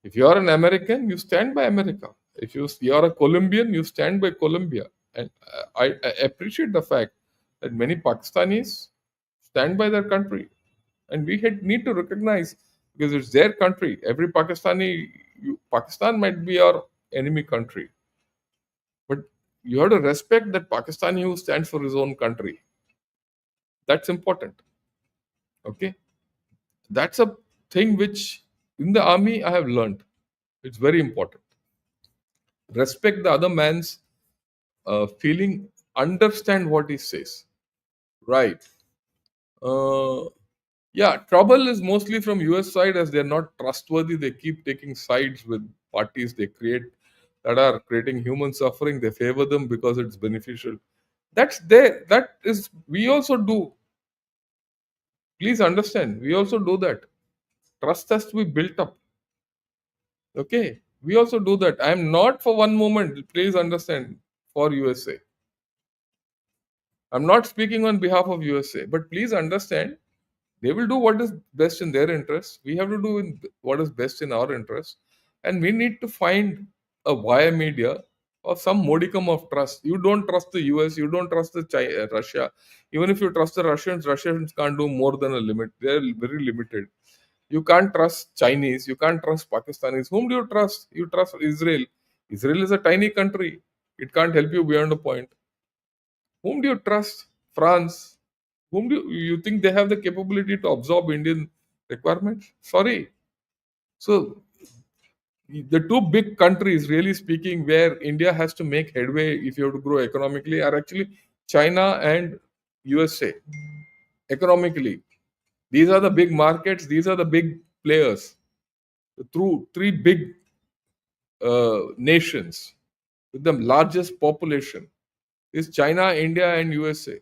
If you are an American, you stand by America. If you are a Colombian, you stand by Colombia. And I appreciate the fact that many Pakistanis stand by their country. And need to recognize, because it's their country. Every Pakistan might be our enemy country. But you have to respect that Pakistani who stands for his own country. That's important. Okay. That's a thing which in the army I have learned. It's very important. Respect the other man's feeling, understand what he says. Right. Uh, yeah, trouble is mostly from US side as they're not trustworthy. They keep taking sides with parties they create that are creating human suffering. They favor them because it's beneficial. That's there. That is, we also do. Please understand, we also do that. Trust has to be built up. Okay. We also do that. I am not for one moment, please understand, for USA. I'm not speaking on behalf of USA, but please understand they will do what is best in their interest. We have to do what is best in our interest. And we need to find a wire media or some modicum of trust. You don't trust the US, you don't trust Russia. Even if you trust the Russians can't do more than a limit. They're very limited. You can't trust Chinese, you can't trust Pakistanis. Whom do you trust? You trust Israel. Israel is a tiny country. It can't help you beyond a point. Whom do you trust? France. Whom do you think they have the capability to absorb Indian requirements? Sorry. So the two big countries, really speaking, where India has to make headway if you have to grow economically, are actually China and USA. Economically, these are the big markets. These are the big players. Through three big nations with the largest population is China, India, and USA.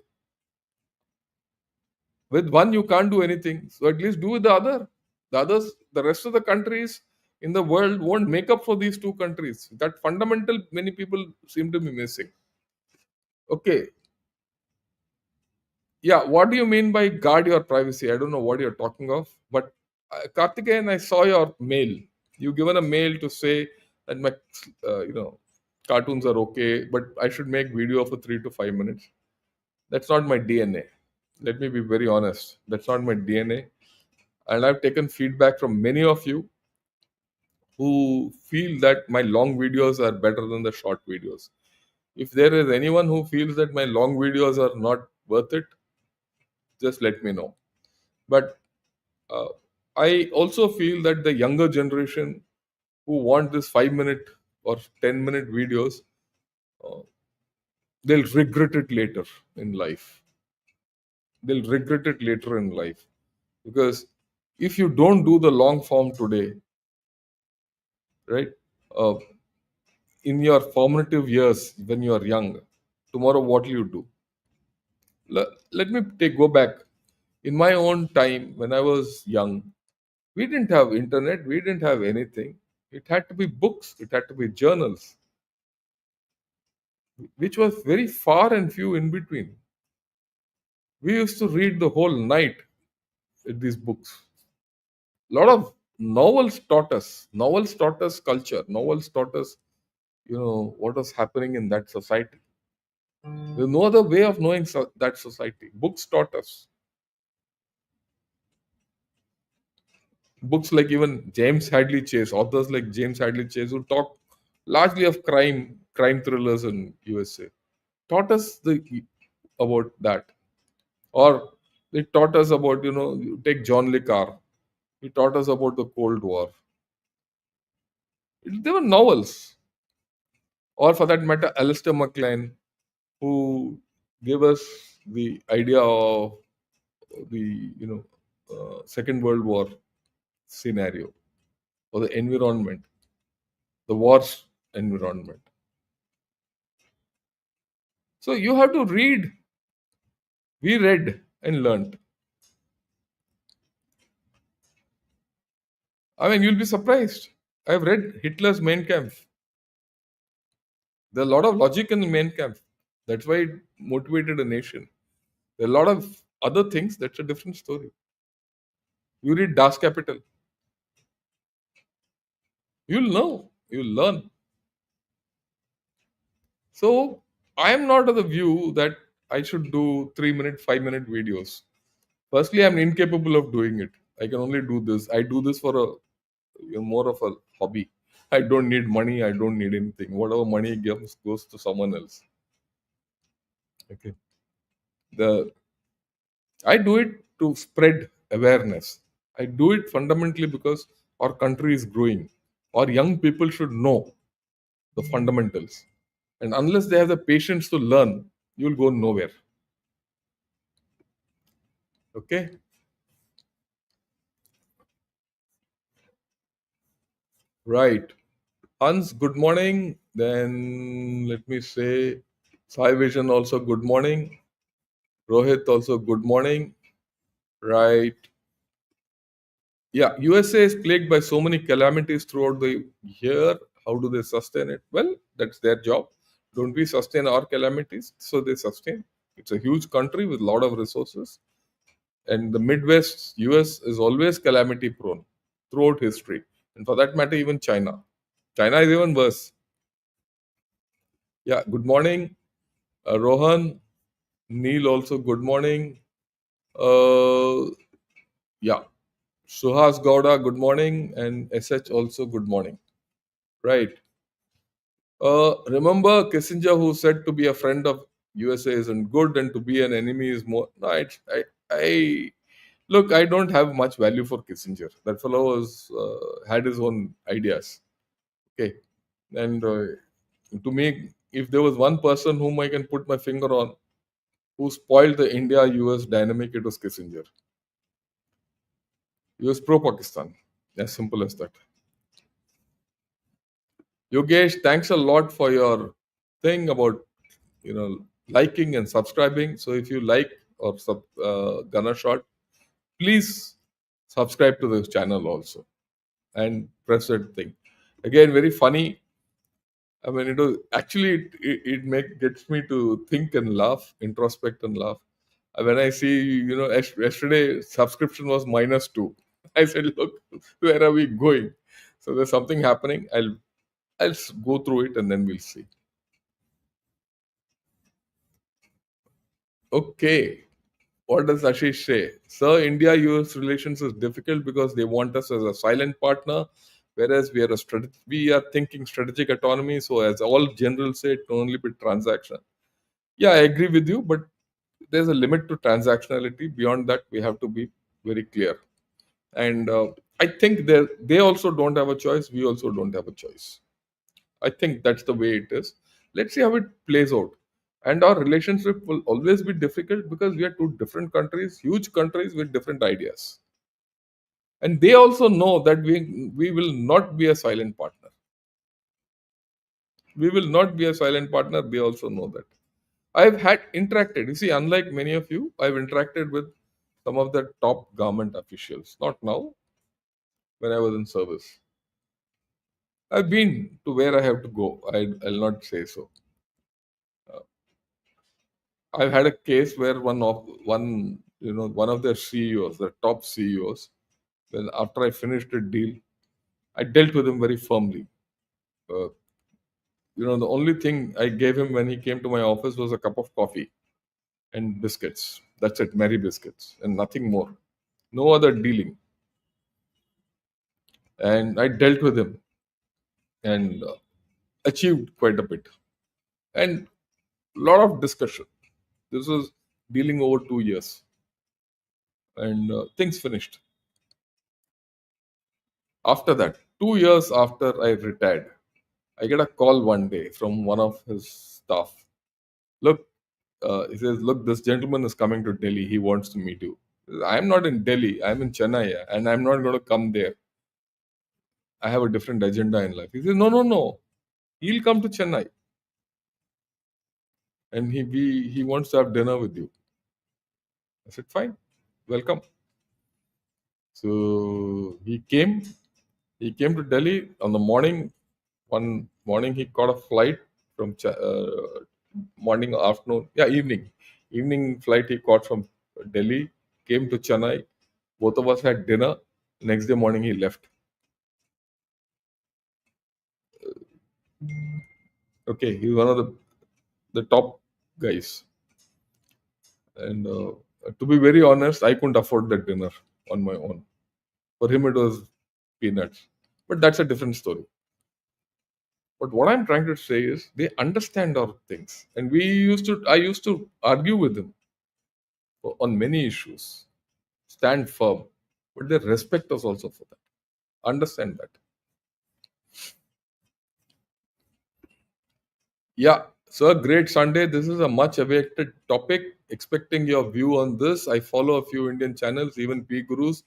With one, you can't do anything. So at least do with the other. The rest of the countries in the world won't make up for these two countries. That fundamental many people seem to be missing. Okay. Yeah. What do you mean by guard your privacy? I don't know what you're talking of. But Karthikeyan, I saw your mail. You given a mail to say that my, cartoons are okay, but I should make video for 3 to 5 minutes. That's not my DNA. Let me be very honest. That's not my DNA. And I've taken feedback from many of you who feel that my long videos are better than the short videos. If there is anyone who feels that my long videos are not worth it, just let me know. But uh, I also feel that the younger generation who want this 5 minute or 10 minute videos, uh, they'll regret it later in life. they'll regret it later in life. Because if you don't do the long form today, right, uh, in your formative years when you are young, tomorrow what will you do? Let me go back. In my own time, when I was young, we didn't have internet, we didn't have anything. It had to be books, it had to be journals, which was very far and few in between. We used to read the whole night at these books. A lot of novels taught us culture, novels taught us, what was happening in that society. There's no other way of knowing that society. Books taught us. Books like even James Hadley Chase, authors like James Hadley Chase, who talk largely of crime thrillers in USA, taught us about that. Or they taught us about, you take John Le Carre. He taught us about the Cold War. They were novels. Or for that matter, Alistair MacLean, who gave us the idea of the, Second World War scenario or the environment, the war's environment. So you have to read. We read and learned. I mean, you'll be surprised. I've read Hitler's Mein Kampf. There's a lot of logic in the Mein Kampf. That's why it motivated a nation. There are a lot of other things. That's a different story. You read Das Kapital. You'll know. You'll learn. So I am not of the view that I should do 3 minute, 5 minute videos. Firstly, I'm incapable of doing it. I can only do this. I do this for a more of a hobby. I don't need money. I don't need anything. Whatever money gives goes to someone else. Okay. The I do it to spread awareness. I do it fundamentally because our country is growing. Our young people should know the fundamentals. And unless they have the patience to learn, you'll go nowhere. Okay? Right. Hans, good morning. Then let me say Sai Vision also good morning. Rohit also good morning. Right. Yeah, USA is plagued by so many calamities throughout the year. How do they sustain it? Well, that's their job. Don't we sustain our calamities? So they sustain. It's a huge country with a lot of resources. And the Midwest, US, is always calamity prone throughout history. And for that matter, even China. China is even worse. Yeah, good morning. Rohan, Neil also good morning. Uh, yeah, Suhas Gowda, good morning. And SH also good morning. Right. Remember Kissinger who said to be a friend of USA isn't good and to be an enemy is more. No, I look. I don't have much value for Kissinger. That fellow was had his own ideas. Okay, and to me, if there was one person whom I can put my finger on who spoiled the India-US dynamic, it was Kissinger. He was pro-Pakistan. As simple as that. Yogesh, thanks a lot for your thing about liking and subscribing. So if you like or Gunner Shot, please subscribe to this channel also and press that thing. Again, very funny. I mean, it was actually gets me to think and laugh, introspect and laugh. When I see, yesterday subscription was -2. I said, look, where are we going? So there's something happening. I'll go through it and then we'll see. Okay. What does Ashish say? Sir, India US relations is difficult because they want us as a silent partner, whereas we are thinking strategic autonomy. So, as all generals say, it can only be transaction. Yeah, I agree with you, but there's a limit to transactionality. Beyond that, we have to be very clear. And I think they also don't have a choice. We also don't have a choice. I think that's the way it is. Let's see how it plays out. And our relationship will always be difficult because we are two different countries, huge countries with different ideas. And they also know that we will not be a silent partner. We will not be a silent partner. They also know that. I've had interacted. You see, unlike many of you, I've interacted with some of the top government officials. Not now, when I was in service. I've been to where I have to go. I'll not say so. I've had a case where one of their CEOs, the top CEOs, when after I finished a deal, I dealt with him very firmly. Uh, the only thing I gave him when he came to my office was a cup of coffee and biscuits. That's it, Mary biscuits, and nothing more. No other dealing. And I dealt with him and achieved quite a bit. And a lot of discussion. This was dealing over 2 years, and things finished. After that, 2 years after I retired, I get a call one day from one of his staff. Look, he says, look, this gentleman is coming to Delhi. He wants to meet you. I'm not in Delhi. I'm in Chennai, and I'm not going to come there. I have a different agenda in life. He says, no, no, no. He'll come to Chennai, and he wants to have dinner with you. I said, fine, welcome. So he came. He came to Delhi on the morning. One morning, he caught a flight from morning, afternoon, yeah, evening flight he caught from Delhi. Came to Chennai. Both of us had dinner. Next day morning, he left. Okay, he's one of the top guys. And to be very honest, I couldn't afford that dinner on my own. For him, it was peanuts. But that's a different story. But what I'm trying to say is they understand our things. And I used to argue with them on many issues, stand firm. But they respect us also for that. Understand that. Yeah. So, a great Sunday. This is a much awaited topic. Expecting your view on this. I follow a few Indian channels, even P Gurus,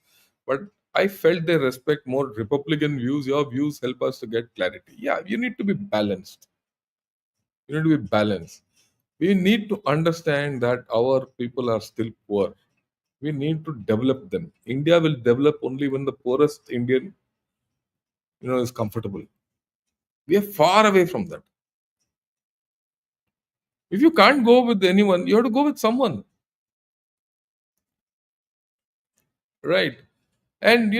but I felt they respect more Republican views. Your views help us to get clarity. Yeah, you need to be balanced. You need to be balanced. We need to understand that our people are still poor. We need to develop them. India will develop only when the poorest Indian, is comfortable. We are far away from that. If you can't go with anyone, you have to go with someone, right? And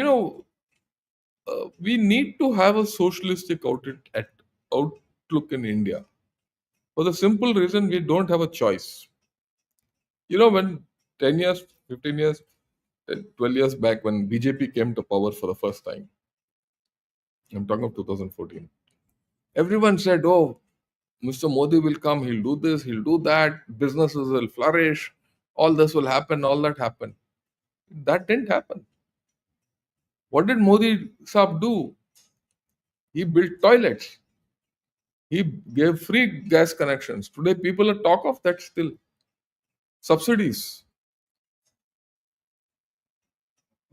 we need to have a socialistic outlook in India for the simple reason we don't have a choice. When 10 years, 15 years, 12 years back, when BJP came to power for the first time, I'm talking of 2014, everyone said, oh, Mr. Modi will come, he'll do this, he'll do that, businesses will flourish, all this will happen, all that happened. That didn't happen. What did Modi Saab do? He built toilets. He gave free gas connections. Today, people are talk of that still. Subsidies,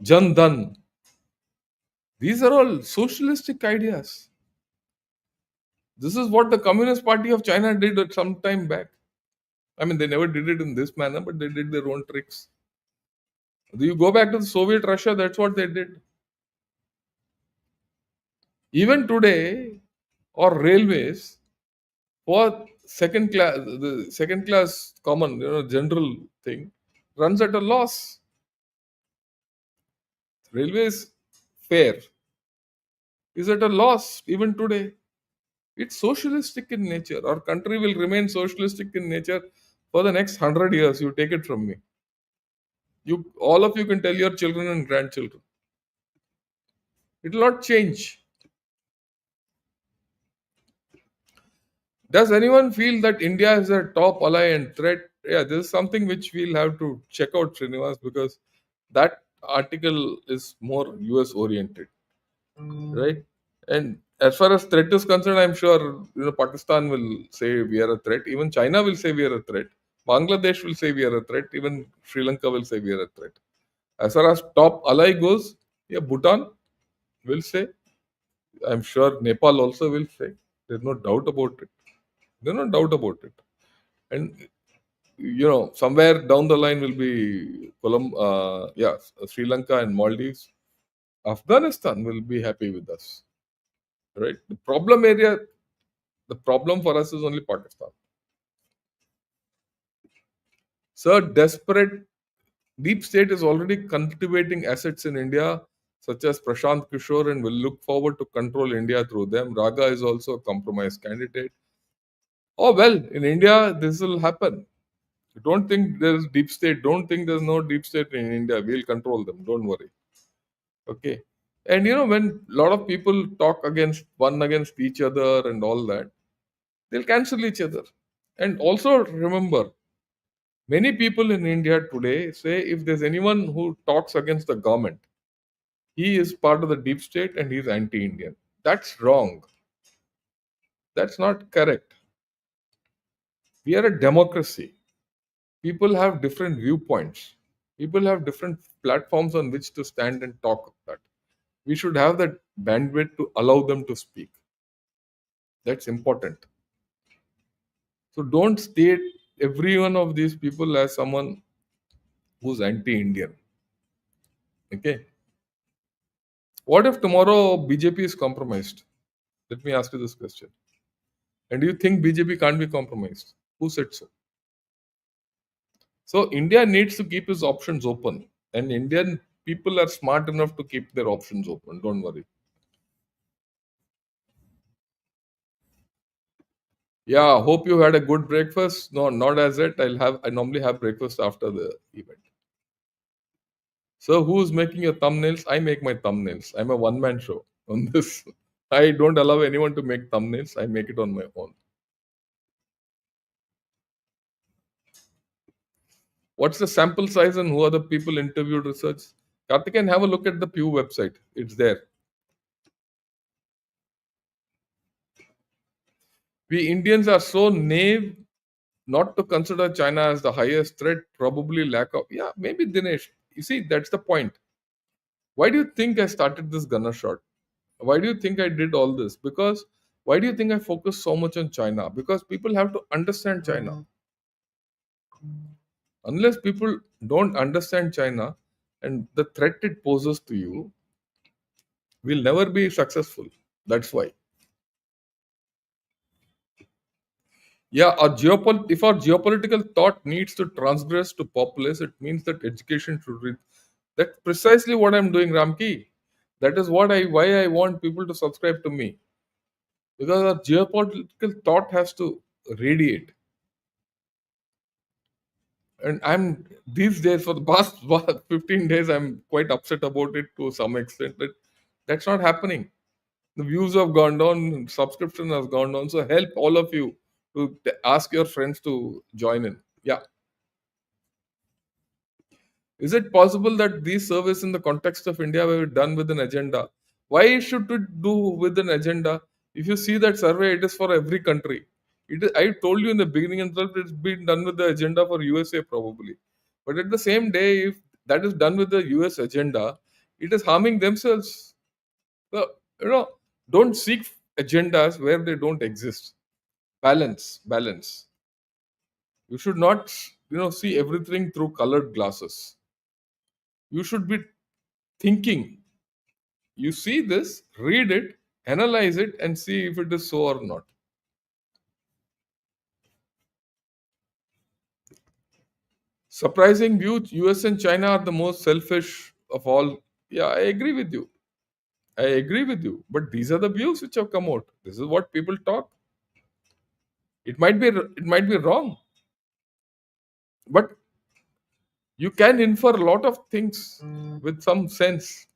Jan Dhan. These are all socialistic ideas. This is what the Communist Party of China did at some time back. I mean, they never did it in this manner, but they did their own tricks. You go back to the Soviet Russia, that's what they did. Even today, or railways, for the second class common, general thing, runs at a loss. Railways fare is at a loss even today. It's socialistic in nature. Our country will remain socialistic in nature for the next 100 years. You take it from me. All of you can tell your children and grandchildren. It will not change. Does anyone feel that India is a top ally and threat? Yeah, this is something which we'll have to check out, Srinivas, because that article is more US oriented, right? And As far as threat is concerned, I'm sure Pakistan will say we are a threat. Even China will say we are a threat. Bangladesh will say we are a threat. Even Sri Lanka will say we are a threat. As far as top ally goes, yeah, Bhutan will say. I'm sure Nepal also will say. There's no doubt about it. There's no doubt about it. And somewhere down the line will be Sri Lanka and Maldives. Afghanistan will be happy with us, right? The problem for us is only Pakistan. Sir, desperate deep state is already cultivating assets in India, such as Prashant Kishore, and will look forward to control India through them. Raga is also a compromise candidate. Oh well, in India, this will happen. Don't think there's deep state. Don't think there's no deep state in India. We'll control them. Don't worry. Okay. And when a lot of people talk against each other and all that, they'll cancel each other. And also remember, many people in India today say if there's anyone who talks against the government, he is part of the deep state and he's anti-Indian. That's wrong. That's not correct. We are a democracy. People have different viewpoints. People have different platforms on which to stand and talk of that. We should have that bandwidth to allow them to speak. That's important. So don't state every one of these people as someone who's anti-Indian. Okay. What if tomorrow BJP is compromised? Let me ask you this question. And do you think BJP can't be compromised? Who said so? So India needs to keep its options open. And Indian people are smart enough to keep their options open. Don't worry. Yeah, hope you had a good breakfast. No, not as yet. I normally have breakfast after the event. So who's making your thumbnails? I make my thumbnails. I'm a one-man show on this. I don't allow anyone to make thumbnails. I make it on my own. What's the sample size and who are the people interviewed research? Karthikeyan, have a look at the Pew website. It's there. We Indians are so naive not to consider China as the highest threat, probably lack of. Yeah, maybe Dinesh. You see, that's the point. Why do you think I started this gunner shot? Why do you think I did all this? Because why do you think I focus so much on China? Because people have to understand China. Unless people don't understand China and the threat it poses to you, we'll never be successful. That's why. Yeah, if our geopolitical thought needs to transgress to populace, it means that education should reach. That's precisely what I'm doing, Ramki. That is why I want people to subscribe to me. Because our geopolitical thought has to radiate. And I'm these days for the past 15 days, I'm quite upset about it to some extent. That's not happening. The views have gone down, subscription has gone down. So help all of you to ask your friends to join in. Yeah. Is it possible that these surveys in the context of India were done with an agenda? Why should we do with an agenda? If you see that survey, it is for every country. I told you in the beginning itself, it's been done with the agenda for USA probably. But at the same day, if that is done with the US agenda, it is harming themselves. So, don't seek agendas where they don't exist. Balance. You should not, see everything through colored glasses. You should be thinking. You see this, read it, analyze it, and see if it is so or not. Surprising view: US and China are the most selfish of all. Yeah, I agree with you. I agree with you. But these are the views which have come out. This is what people talk. It might be wrong, but you can infer a lot of things with some sense.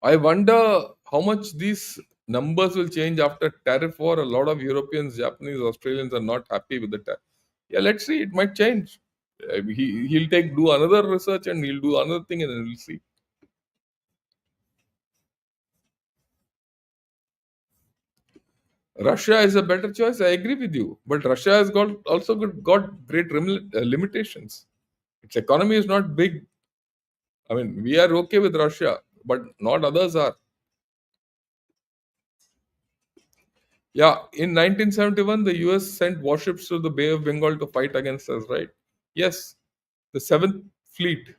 I wonder how much these numbers will change after tariff war. A lot of Europeans, Japanese, Australians are not happy with the tariff. Yeah, let's see. It might change. He'll take do another research and he'll do another thing and then we'll see. Russia is a better choice. I agree with you, but Russia has got great limitations. Its economy is not big. I mean, we are okay with Russia, but not others are. Yeah, in 1971, the US sent warships to the Bay of Bengal to fight against us, right? Yes, the 7th Fleet,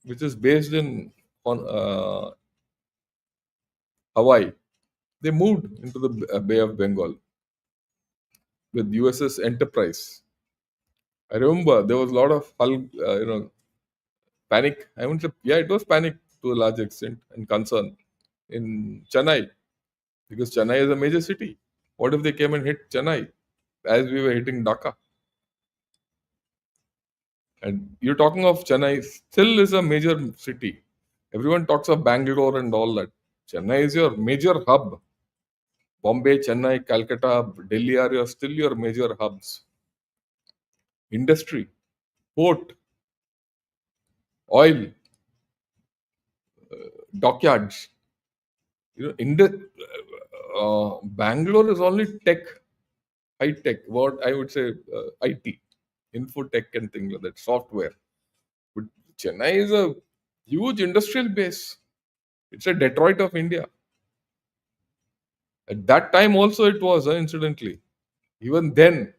which is based in on Hawaii, they moved into the Bay of Bengal with USS Enterprise. I remember there was a lot of panic. I wouldn't say, yeah, it was panic to a large extent and concern in Chennai because Chennai is a major city. What if they came and hit Chennai as we were hitting Dhaka? And you're talking of Chennai, still is a major city. Everyone talks of Bangalore and all that. Chennai is your major hub. Bombay, Chennai, Calcutta, Delhi are still your major hubs. Industry, port, oil, dockyards. Bangalore is only tech, high tech. What I would say, IT, info tech and things like that, software. But Chennai is a huge industrial base. It's a Detroit of India. At that time also it was, incidentally. Even then,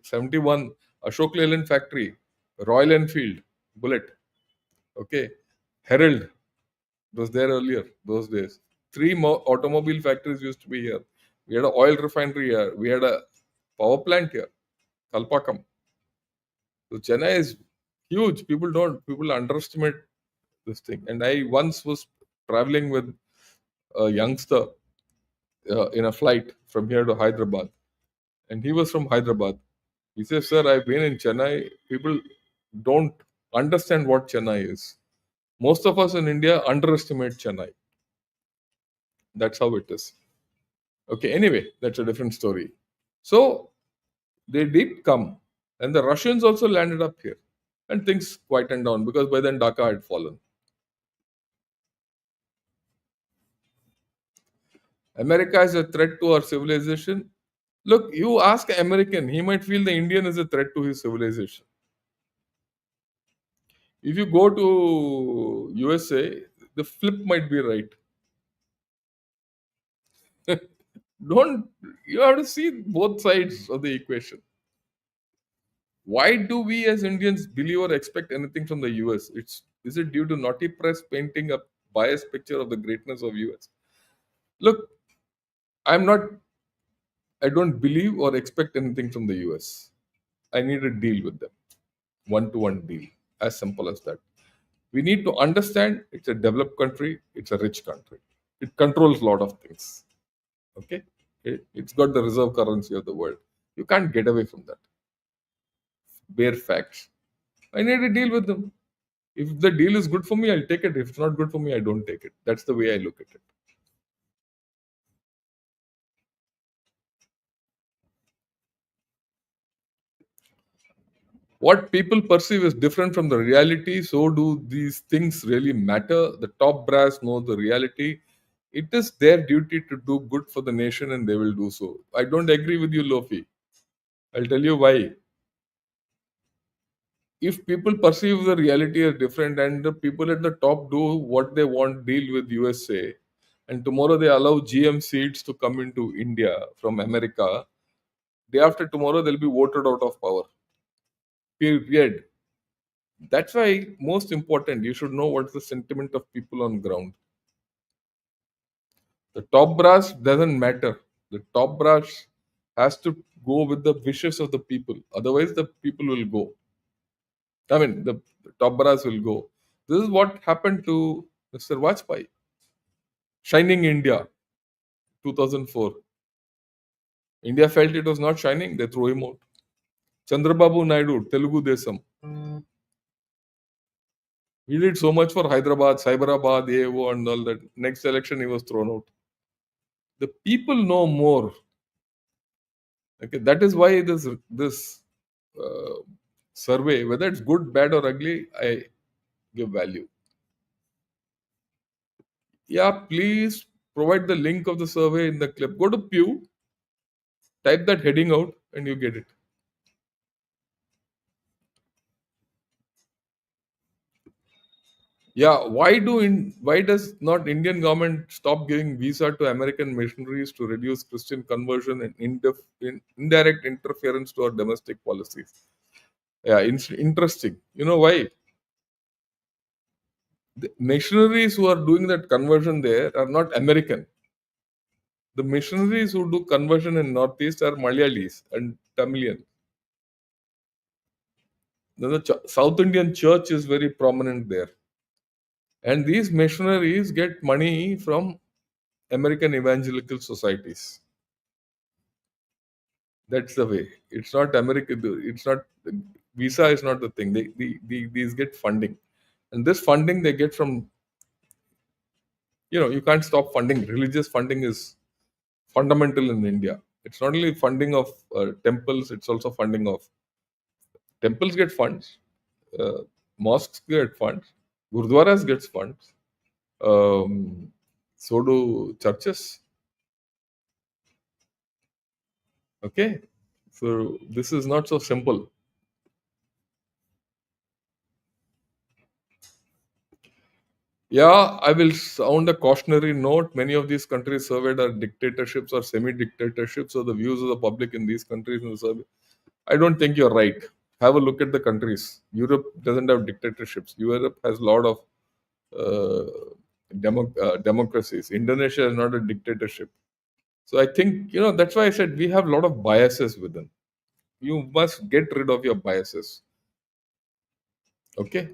71, Ashok Leyland factory, Royal Enfield, Bullet, okay, Herald was there earlier, those days. Three more automobile factories used to be here. We had an oil refinery here. We had a power plant here, Kalpakam. So Chennai is huge. People underestimate this thing. And I once was traveling with a youngster in a flight from here to Hyderabad. And he was from Hyderabad. He says, "Sir, I've been in Chennai. People don't understand what Chennai is. Most of us in India underestimate Chennai. That's how it is." Okay, anyway, that's a different story. So they did come, and the Russians also landed up here, and things quietened down because by then Dhaka had fallen. America is a threat to our civilization. Look, you ask an American, he might feel the Indian is a threat to his civilization. If you go to USA, the flip might be right. Don't You have to see both sides of the equation. Why do we as Indians believe or expect anything from the US? Is it due to naughty press painting a biased picture of the greatness of US? Look, I'm not I don't believe or expect anything from the US. I need a deal with them. One to one deal. As simple as that. We need to understand it's a developed country, it's a rich country. It controls a lot of things. Okay? It's got the reserve currency of the world. You can't get away from that. Bare facts. I need to deal with them. If the deal is good for me, I'll take it. If it's not good for me, I don't take it. That's the way I look at it. What people perceive is different from the reality. So, do these things really matter? The top brass know the reality. It is their duty to do good for the nation, and they will do so. I don't agree with you, Lofi. I'll tell you why. If people perceive the reality as different and the people at the top do what they want, deal with USA, and tomorrow they allow GM seeds to come into India from America, day after tomorrow they'll be voted out of power. Period. That's why most important, you should know what's the sentiment of people on ground. The top brass doesn't matter. The top brass has to go with the wishes of the people. Otherwise, the people will go. The top brass will go. This is what happened to Mr. Vajpayee. Shining India, 2004. India felt it was not shining, they threw him out. Chandrababu Naidu, Telugu Desam. He did so much for Hyderabad, Cyberabad, AO, and all that. Next election, he was thrown out. The people know more. Okay, that is why this uh, survey, whether it's good, bad, or ugly, I give value. Yeah, please provide the link of the survey in the clip. Go to Pew, type that heading out, and you get it. Yeah, why does not Indian government stop giving visa to American missionaries to reduce Christian conversion and indirect interference to our domestic policies? Yeah, interesting. You know why? The missionaries who are doing that conversion there are not American. The missionaries who do conversion in Northeast are Malayalis and Tamilian. The South Indian church is very prominent there. And these missionaries get money from American evangelical societies. That's the way. It's not America. It's not visa is not the thing. These get funding, and this funding they get from, you can't stop funding. Religious funding is fundamental in India. It's not only funding of temples. It's also funding of temples get funds, uh, mosques get funds, gurdwaras gets funds. Um, so do churches. Okay, so this is not so simple. Yeah, I will sound a cautionary note. Many of these countries surveyed are dictatorships or semi-dictatorships, so the views of the public in these countries in the survey. I don't think you're right. Have a look at the countries. Europe doesn't have dictatorships. Europe has a lot of democracies. Indonesia is not a dictatorship. So I think, that's why I said we have a lot of biases within. You must get rid of your biases. Okay?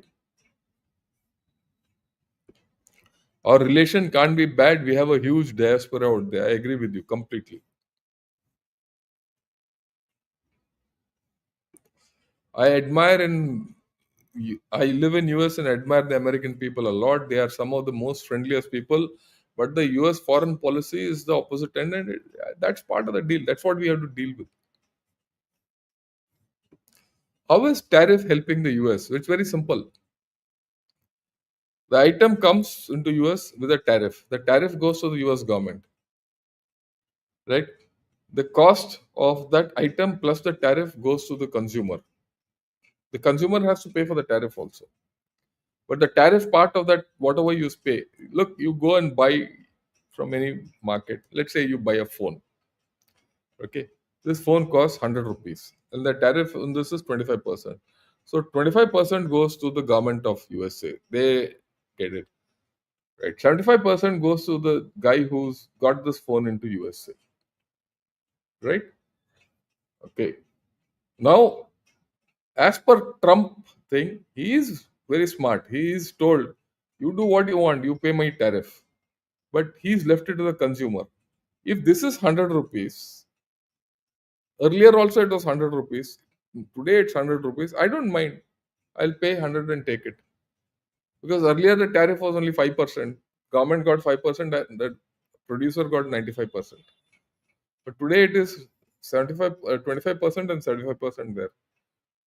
Our relation can't be bad. We have a huge diaspora out there. I agree with you completely. I admire and I live in US and admire the American people a lot. They are some of the most friendliest people. But the US foreign policy is the opposite end, and that's part of the deal. That's what we have to deal with. How is tariff helping the US? It's very simple. The item comes into US with a tariff. The tariff goes to the US government, right? The cost of that item plus the tariff goes to the consumer. The consumer has to pay for the tariff also. But the tariff part of that, whatever you pay, look, you go and buy from any market. Let's say you buy a phone. Okay, this phone costs 100 rupees, and the tariff on this is 25%. So 25% goes to the government of USA. They get it, right? 75% goes to the guy who's got this phone into USA, right? Okay. Now, as per Trump thing, he is very smart. He is told, you do what you want, you pay my tariff. But he's left it to the consumer. If this is 100 rupees, earlier also it was 100 rupees, today it's 100 rupees, I don't mind. I'll pay 100 and take it. Because earlier the tariff was only 5%. Government got 5%, and the producer got 95%. But today it is 25% and 75% there.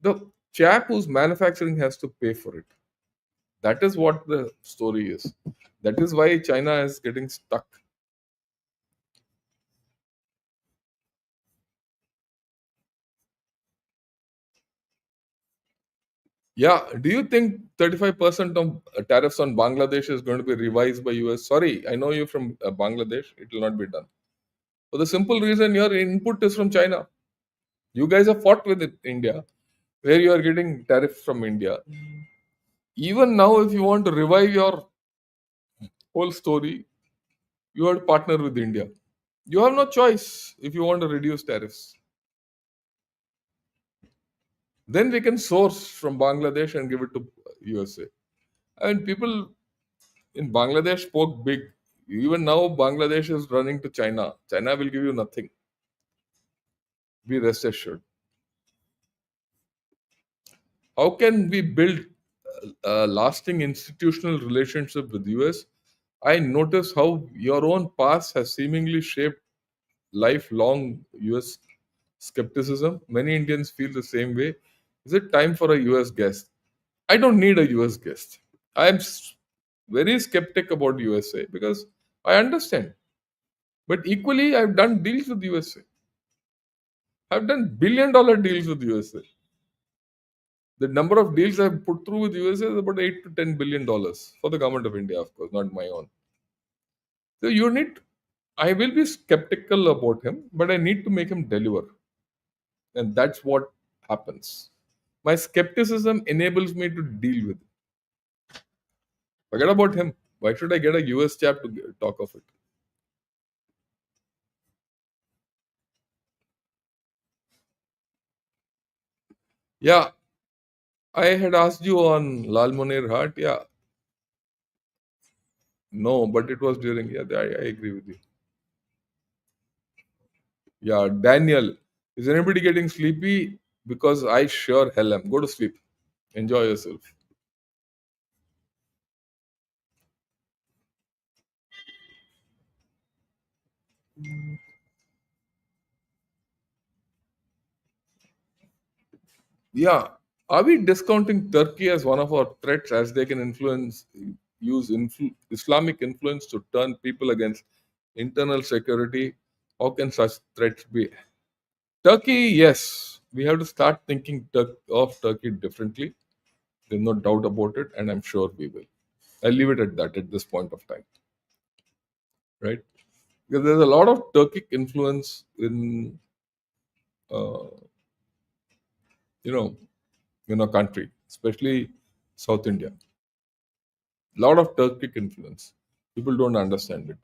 The chap who's manufacturing has to pay for it. That is what the story is. That is why China is getting stuck. Yeah. Do you think 35% of tariffs on Bangladesh is going to be revised by US? Sorry, I know you're from Bangladesh. It will not be done. For the simple reason your input is from China. You guys have fought with India, where you are getting tariff from India. Even now, if you want to revive your whole story, you have to partner with India. You have no choice if you want to reduce tariffs. Then we can source from Bangladesh and give it to USA. And people in Bangladesh spoke big. Even now, Bangladesh is running to China. China will give you nothing. Be rest assured. How can we build a lasting institutional relationship with US? I notice how your own past has seemingly shaped lifelong US skepticism. Many Indians feel the same way. Is it time for a US guest? I don't need a US guest. I'm very skeptic about USA because I understand. But equally, I've done deals with USA. I've done billion-dollar deals with USA. The number of deals I've put through with USA is about $8 to $10 billion for the government of India, of course, not my own. So you need. I will be skeptical about him, but I need to make him deliver, and that's what happens. My skepticism enables me to deal with it. Forget about him. Why should I get a US chap to talk of it? Yeah, I had asked you on Lal Monir Hart. Yeah, no, but it was during. Yeah, I agree with you. Yeah, Daniel. Is anybody getting sleepy? Because I sure hell am. Go to sleep. Enjoy yourself. Yeah. Are we discounting Turkey as one of our threats as they can use Islamic influence to turn people against internal security? How can such threats be? Turkey, yes. We have to start thinking of Turkey differently. There's no doubt about it, and I'm sure we will. I'll leave it at that at this point of time, right? Because there's a lot of Turkic influence in, uh, you know, in our country, especially South India. A lot of Turkic influence. People don't understand it.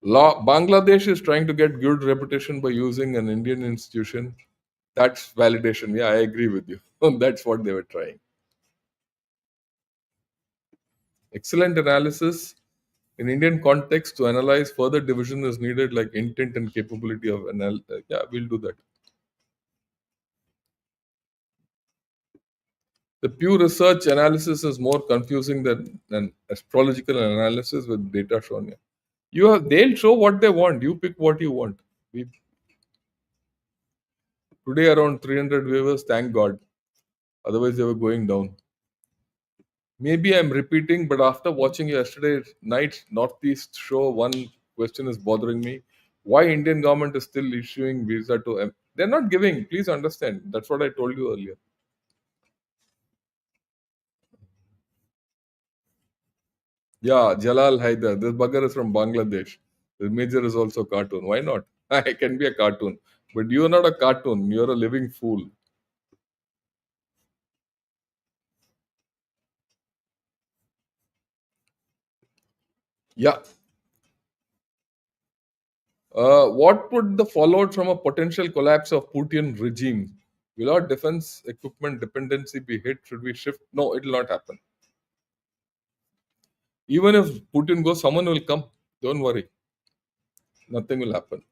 Bangladesh is trying to get good reputation by using an Indian institution. That's validation. Yeah, I agree with you. That's what they were trying. Excellent analysis. In Indian context, to analyze further division is needed, like intent and capability of yeah, we'll do that. The pure research analysis is more confusing than an astrological analysis with data shown here. They'll show what they want. You pick what you want. We today around 300 viewers. Thank God. Otherwise, they were going down. Maybe I'm repeating, but after watching yesterday night's Northeast show, one question is bothering me: why Indian government is still issuing visa to? They're not giving. Please understand. That's what I told you earlier. Yeah, Jalal Haidar. This bugger is from Bangladesh. The major is also cartoon. Why not? I can be a cartoon. But you're not a cartoon. You're a living fool. Yeah. What would the fallout from a potential collapse of Putin regime? Will our defense equipment dependency be hit? Should we shift? No, it will not happen. Even if Putin goes, someone will come. Don't worry. Nothing will happen.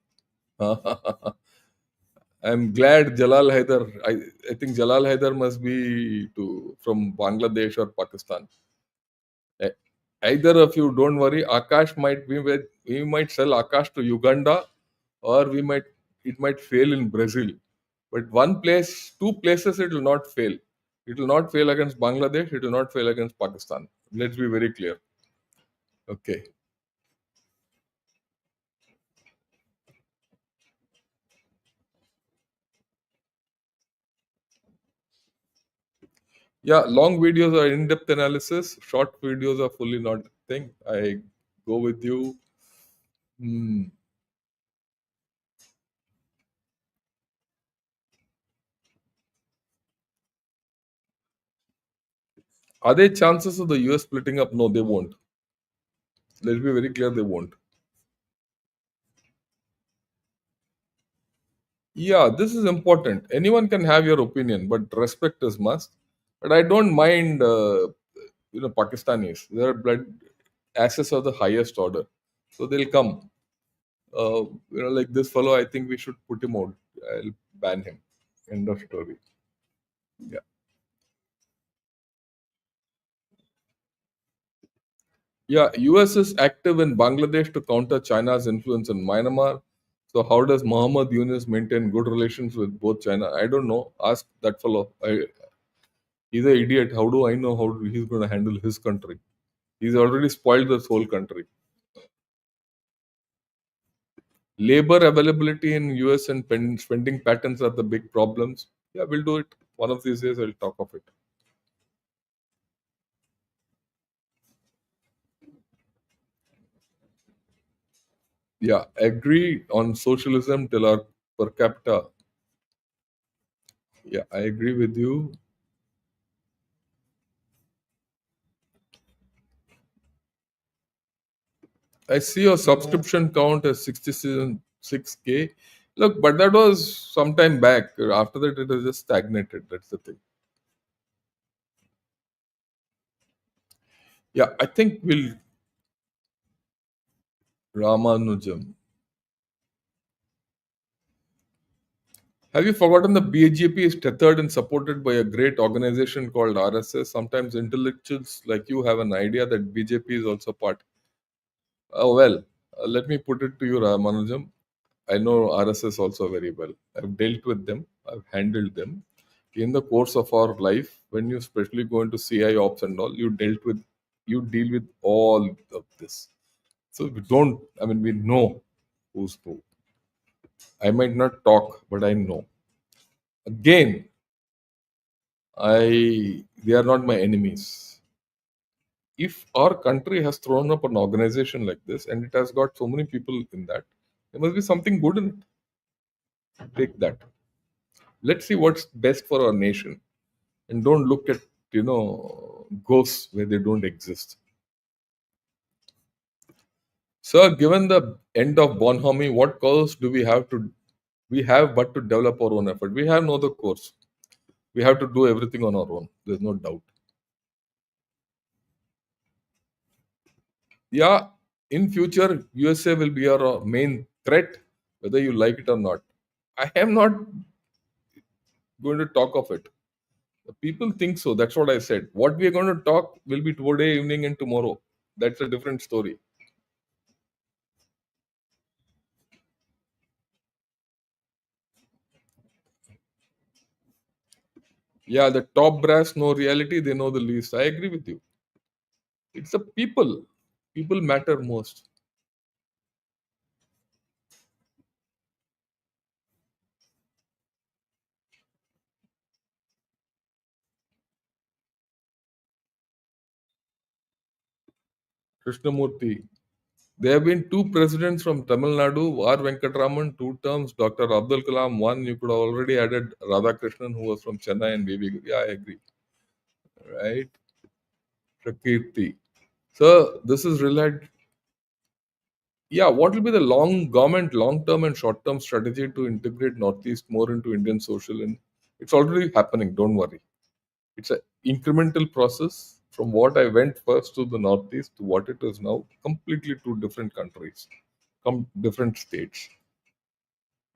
I'm glad Jalal Haidar. I think Jalal Haidar must be from Bangladesh or Pakistan. Eh, Either of you, don't worry. Akash might be with. We might sell Akash to Uganda, or it might fail in Brazil. But one place, two places, it will not fail. It will not fail against Bangladesh. It will not fail against Pakistan. Let's be very clear. Okay. Yeah, long videos are in-depth analysis. Short videos are fully not thing. I go with you. Hmm. Are there chances of the US splitting up? No, they won't. Let's be very clear, they won't. Yeah, this is important. Anyone can have your opinion, but respect is must. But I don't mind, Pakistanis. Their blood asses of the highest order, so they'll come. Like this fellow, I think we should put him out. I'll ban him. End of story. Yeah. Yeah, US is active in Bangladesh to counter China's influence in Myanmar. So how does Muhammad Yunus maintain good relations with both China? I don't know. Ask that fellow. He's an idiot. How do I know how he's going to handle his country? He's already spoiled this whole country. Labor availability in US and spending patterns are the big problems. Yeah, we'll do it. One of these days, I'll talk of it. Yeah, agree on socialism till our per capita. Yeah, I agree with you. I see your subscription count as 66K. Look, but that was some time back. After that, it has just stagnated. That's the thing. Yeah, I think we'll Ramanujam. Have you forgotten the BJP is tethered and supported by a great organization called RSS? Sometimes intellectuals like you have an idea that BJP is also part. Oh, well, let me put it to you, Ramanujam. I know RSS also very well. I've dealt with them, I've handled them. In the course of our life, when you especially go into CI ops and all, you deal with all of this. So we don't, I mean, we know who's who. I might not talk, but I know. Again, they are not my enemies. If our country has thrown up an organization like this and it has got so many people in that, there must be something good in it. Take that. Let's see what's best for our nation and don't look at ghosts where they don't exist. Sir, given the end of Bonhomie, what course do we have but to develop our own effort? We have no other course. We have to do everything on our own. There's no doubt. Yeah, in future, USA will be our main threat, whether you like it or not. I am not going to talk of it. The people think so. That's what I said. What we are going to talk will be today evening and tomorrow. That's a different story. Yeah, the top brass know reality, they know the least. I agree with you. It's the people. People matter most. Krishnamurti. There have been two presidents from Tamil Nadu, R. Venkatraman, two terms, Dr. Abdul Kalam, one. You could have already added Radhakrishnan, who was from Chennai and VV. Yeah, I agree. Right? Prakirti. So, this is related. Yeah, what will be the long term and short term strategy to integrate Northeast more into Indian social? And it's already happening. Don't worry. It's an incremental process from what I went first to the Northeast to what it is now. Completely two different countries, different states.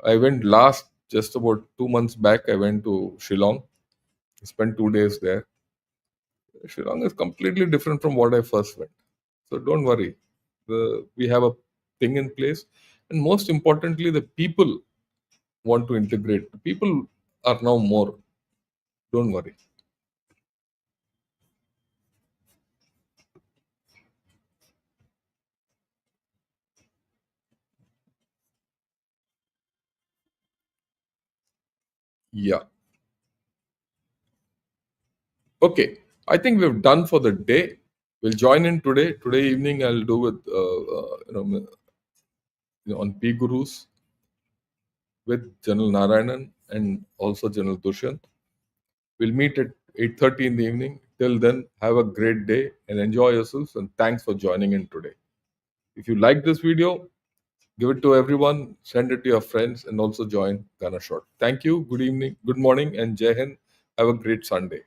I went last just about 2 months back. I went to Shillong. Spent 2 days there. Shillong is completely different from what I first went. So don't worry. We have a thing in place, and most importantly, the people want to integrate. The people are now more. Don't worry. Yeah. Okay. I think we've done for the day. We'll join in today. Today evening, I'll do with on P Gurus with General Narayanan and also General Dushyant. We'll meet at 8:30 in the evening. Till then, have a great day and enjoy yourselves. And thanks for joining in today. If you like this video, give it to everyone, send it to your friends, and also join Ghana Short. Thank you. Good evening, good morning, and Jai Hind. Have a great Sunday.